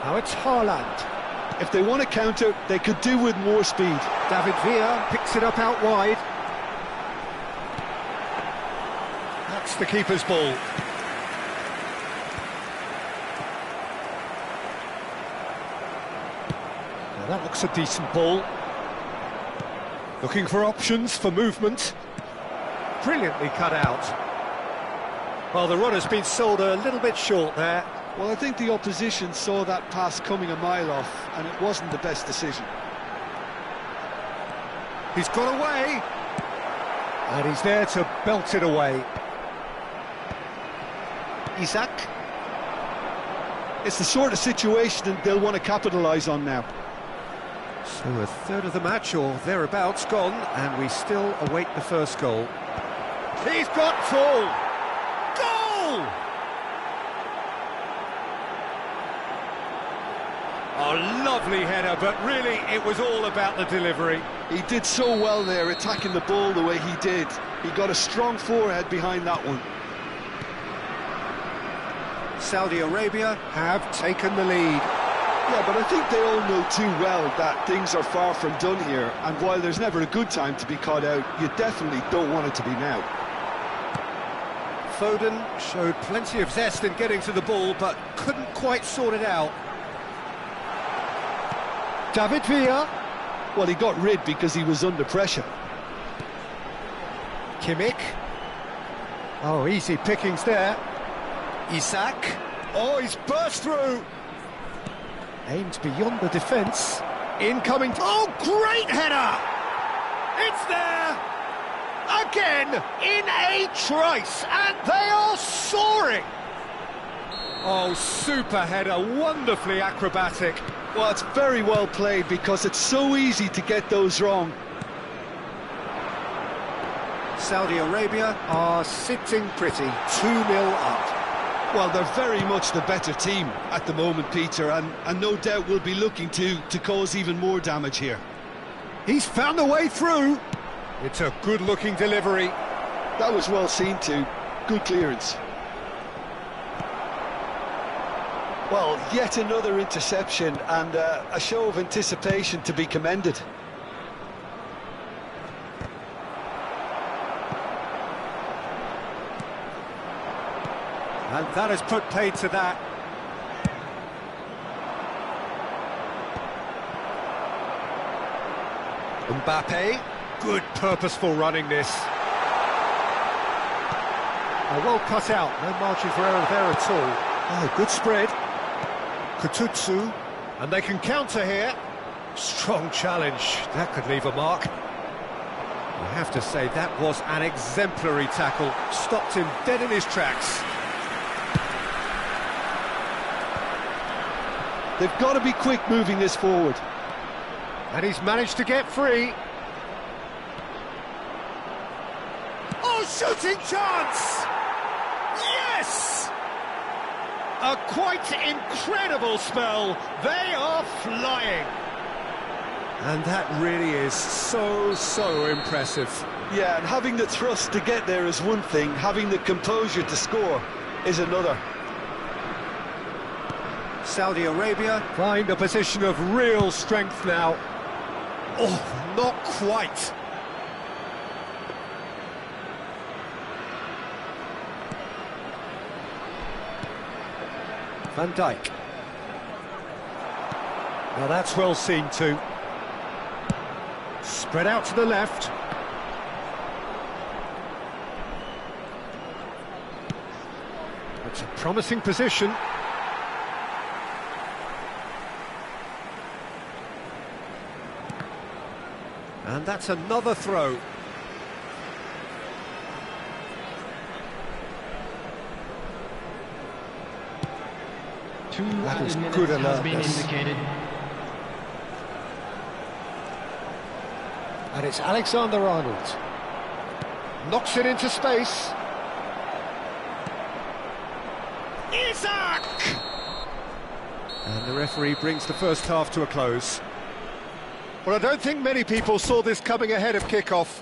Now it's Haaland. If they want to counter, they could do with more speed. David Villa picks it up out wide. That's the keeper's ball. Now that looks a decent ball. Looking for options for movement. Brilliantly cut out. Well, the runner's been sold a little bit short there. Well, I think the opposition saw that pass coming a mile off, and it wasn't the best decision. He's got away. And he's there to belt it away. Isak. It's the sort of situation that they'll want to capitalise on now. So a third of the match, or thereabouts, gone, and we still await the first goal. He's got full! Goal! A lovely header, but really it was all about the delivery. He did so well there, attacking the ball the way he did. He got a strong forehead behind that one. Saudi Arabia have taken the lead. Yeah, but I think they all know too well that things are far from done here, and while there's never a good time to be caught out, you definitely don't want it to be now. Foden showed plenty of zest in getting to the ball, but couldn't quite sort it out. David Villa. Well, he got rid because he was under pressure. Kimmich. Oh, easy pickings there. Isak. Oh, he's burst through. Aimed beyond the defence. Incoming. Oh, great header! It's there! Again, in a trice, and they are soaring! Oh, super header, wonderfully acrobatic. Well, it's very well played because it's so easy to get those wrong. Saudi Arabia are sitting pretty, 2-0 up. Well, they're very much the better team at the moment, Peter, and no doubt will be looking to cause even more damage here. He's found a way through. It's a good-looking delivery. That was well seen too. Good clearance. Well, yet another interception and a show of anticipation to be commended. And that has put paid to that. Mbappé, good purposeful running this. Well cut out, no margin for error there at all. Oh, good spread. Kututsu, and they can counter here. Strong challenge, that could leave a mark. I have to say, that was an exemplary tackle. Stopped him dead in his tracks. They've got to be quick moving this forward. And he's managed to get free. Oh, shooting chance! Yes! A quite incredible spell. They are flying. And that really is so impressive. Yeah, and having the thrust to get there is one thing, having the composure to score is another. Saudi Arabia find a position of real strength now. Oh, not quite. Van Dijk. Now that's well seen too. Spread out to the left. It's a promising position. And that's another throw. That was good has been alertness. indicated. And it's Alexander-Arnold. Knocks it into space. Isaac! And the referee brings the first half to a close. Well, I don't think many people saw this coming ahead of kickoff.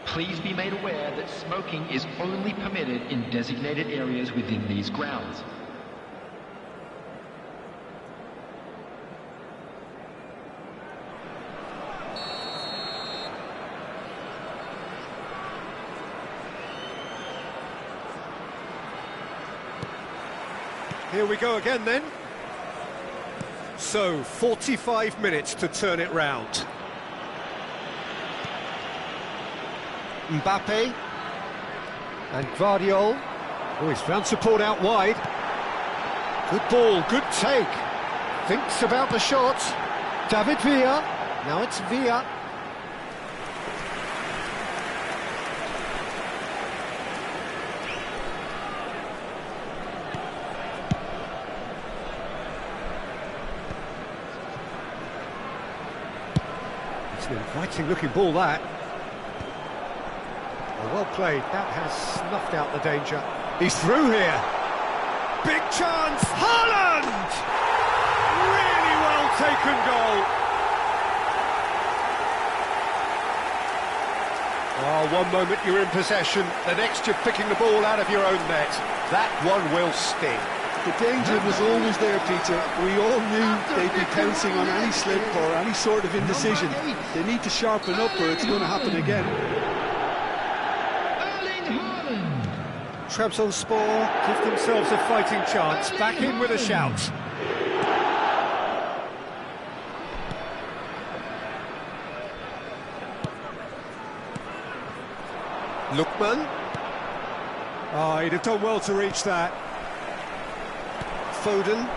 Please be made aware that smoking is only permitted in designated areas within these grounds. Here we go again then. So, 45 minutes to turn it round. Mbappé. And Guardiola. Oh, he's found support out wide. Good ball, good take. Thinks about the shot. David Villa. Now it's Villa. It's an inviting looking ball, that. Well played, that has snuffed out the danger. He's through here. Big chance, Haaland! Really well taken goal. Oh, one moment you're in possession, the next you're picking the ball out of your own net. That one will sting. The danger was always there, Peter. We all knew they'd be pouncing on any slip or any sort of indecision. They need to sharpen up or it's going to happen again. Trabzonspor give themselves a fighting chance, back in with a shout. Lookman. Oh, he'd have done well to reach that. Foden.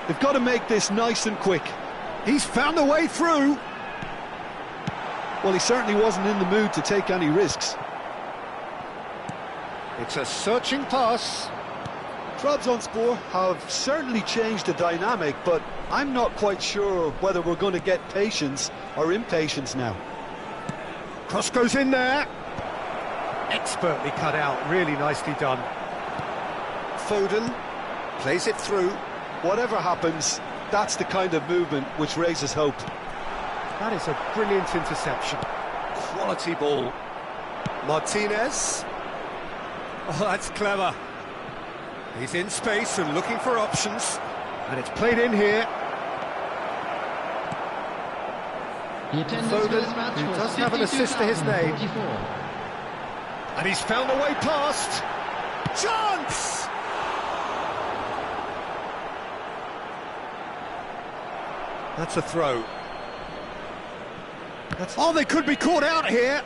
They've got to make this nice and quick. He's found a way through. Well, he certainly wasn't in the mood to take any risks. It's a searching pass. Trabzonspor have certainly changed the dynamic, but I'm not quite sure whether we're going to get patience or impatience now. Cross goes in there. expertly cut out, really nicely done. Foden plays it through. Whatever happens, that's the kind of movement which raises hope. That is a brilliant interception. Quality ball. Martinez. Oh, that's clever. He's in space and looking for options. And it's played in here. The attendance for this Foden, match who was does have an assist to his name. 52,044. And he's found a way past. Chance! That's a throw. Oh, they could be caught out here.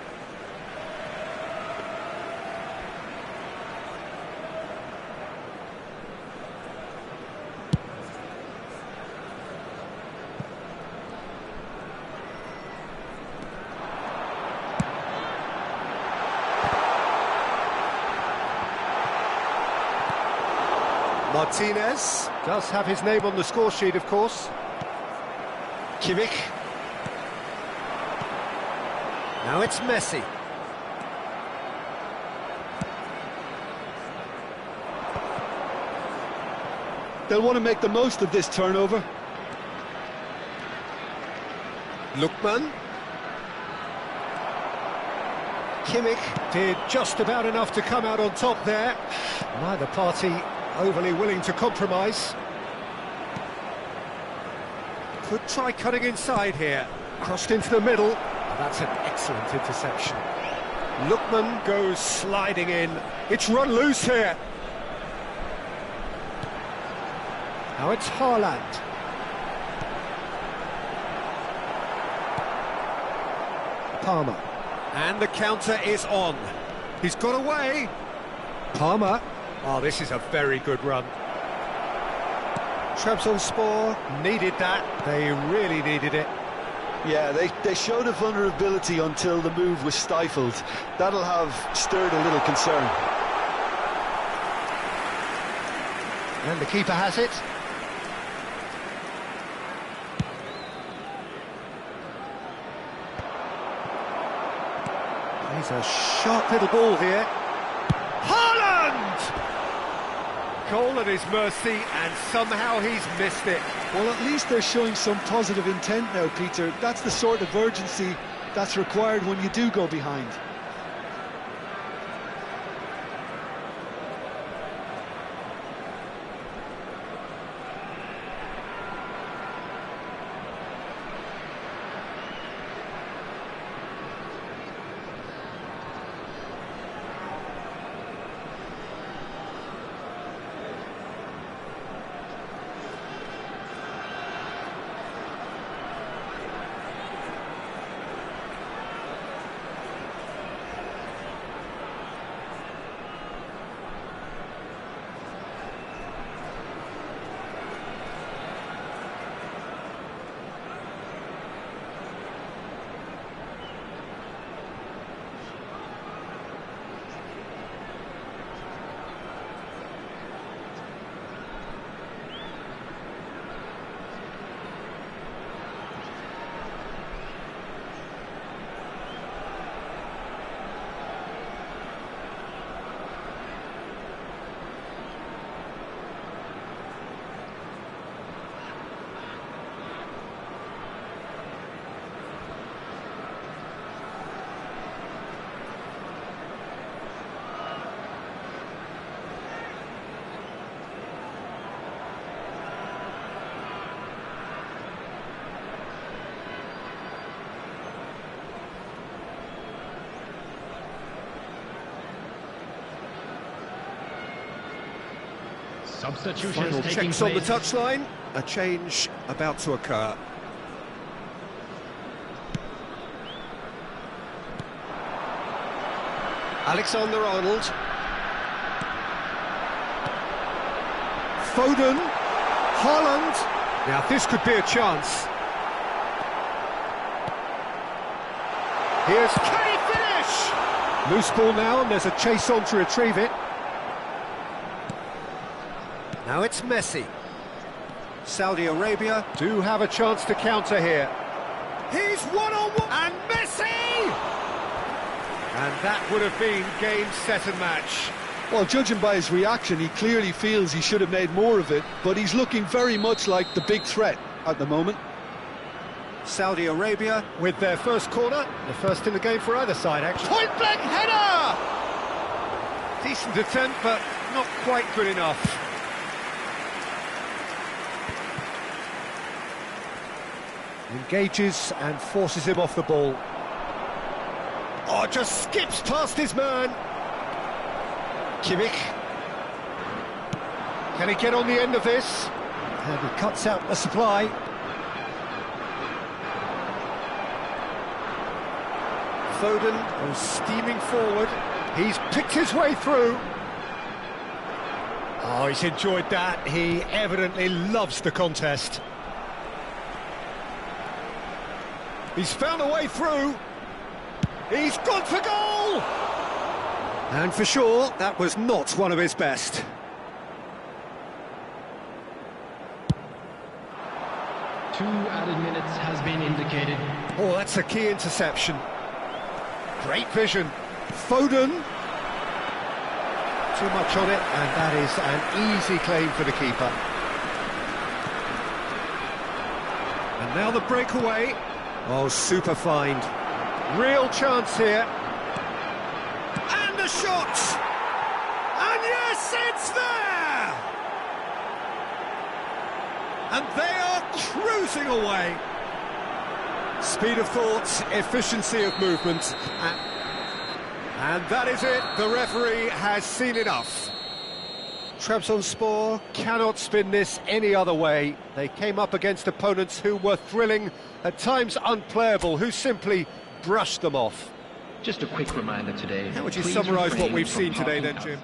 Martinez. Does have his name on the score sheet, of course. Kimmich. Now it's Messi. They'll want to make the most of this turnover. Lookman. Kimmich did just about enough to come out on top there. Neither party overly willing to compromise. Could try cutting inside here. Crossed into the middle. That's an excellent interception. Lookman goes sliding in. It's run loose here. Now it's Haaland. Palmer. And the counter is on. He's got away. Palmer. Oh, this is a very good run. Trabzonspor needed that. They really needed it. Yeah, they showed a vulnerability until the move was stifled. That'll have stirred a little concern. And the keeper has it. Plays a sharp little ball here. Haaland! Goal at his mercy, and somehow he's missed it. Well, at least they're showing some positive intent now, Peter. That's the sort of urgency that's required when you do go behind. Substitutions Final taking checks on the place. touchline. A change about to occur. Alexander-Arnold. Foden. Haaland. Now this could be a chance. Here's... Can he finish? Loose ball now, and there's a chase on to retrieve it. Now it's Messi. Saudi Arabia do have a chance to counter here. He's one-on-one, and Messi! And that would have been game, set and match. Well, judging by his reaction, he clearly feels he should have made more of it, but he's looking very much like the big threat at the moment. Saudi Arabia with their first corner, the first in the game for either side, actually. Point-blank header! Decent attempt, but not quite good enough. Engages and forces him off the ball. Oh, just skips past his man. Kimmich. Can he get on the end of this? And he cuts out the supply. Foden goes steaming forward. He's picked his way through. Oh, he's enjoyed that. He evidently loves the contest. He's found a way through. He's gone for goal! And for sure, that was not one of his best. Two added minutes has been indicated. Oh, that's a key interception. Great vision. Foden. Too much on it, and that is an easy claim for the keeper. And now the breakaway. Oh, super find. Real chance here. And the shot! And yes, it's there! And they are cruising away. Speed of thought, efficiency of movement. And that is it. The referee has seen enough. Trabzonspor cannot spin this any other way. They came up against opponents who were thrilling, at times unplayable, who simply brushed them off. Just a quick reminder today. How would you please summarise what refrain we've from seen today talking then, about Jim?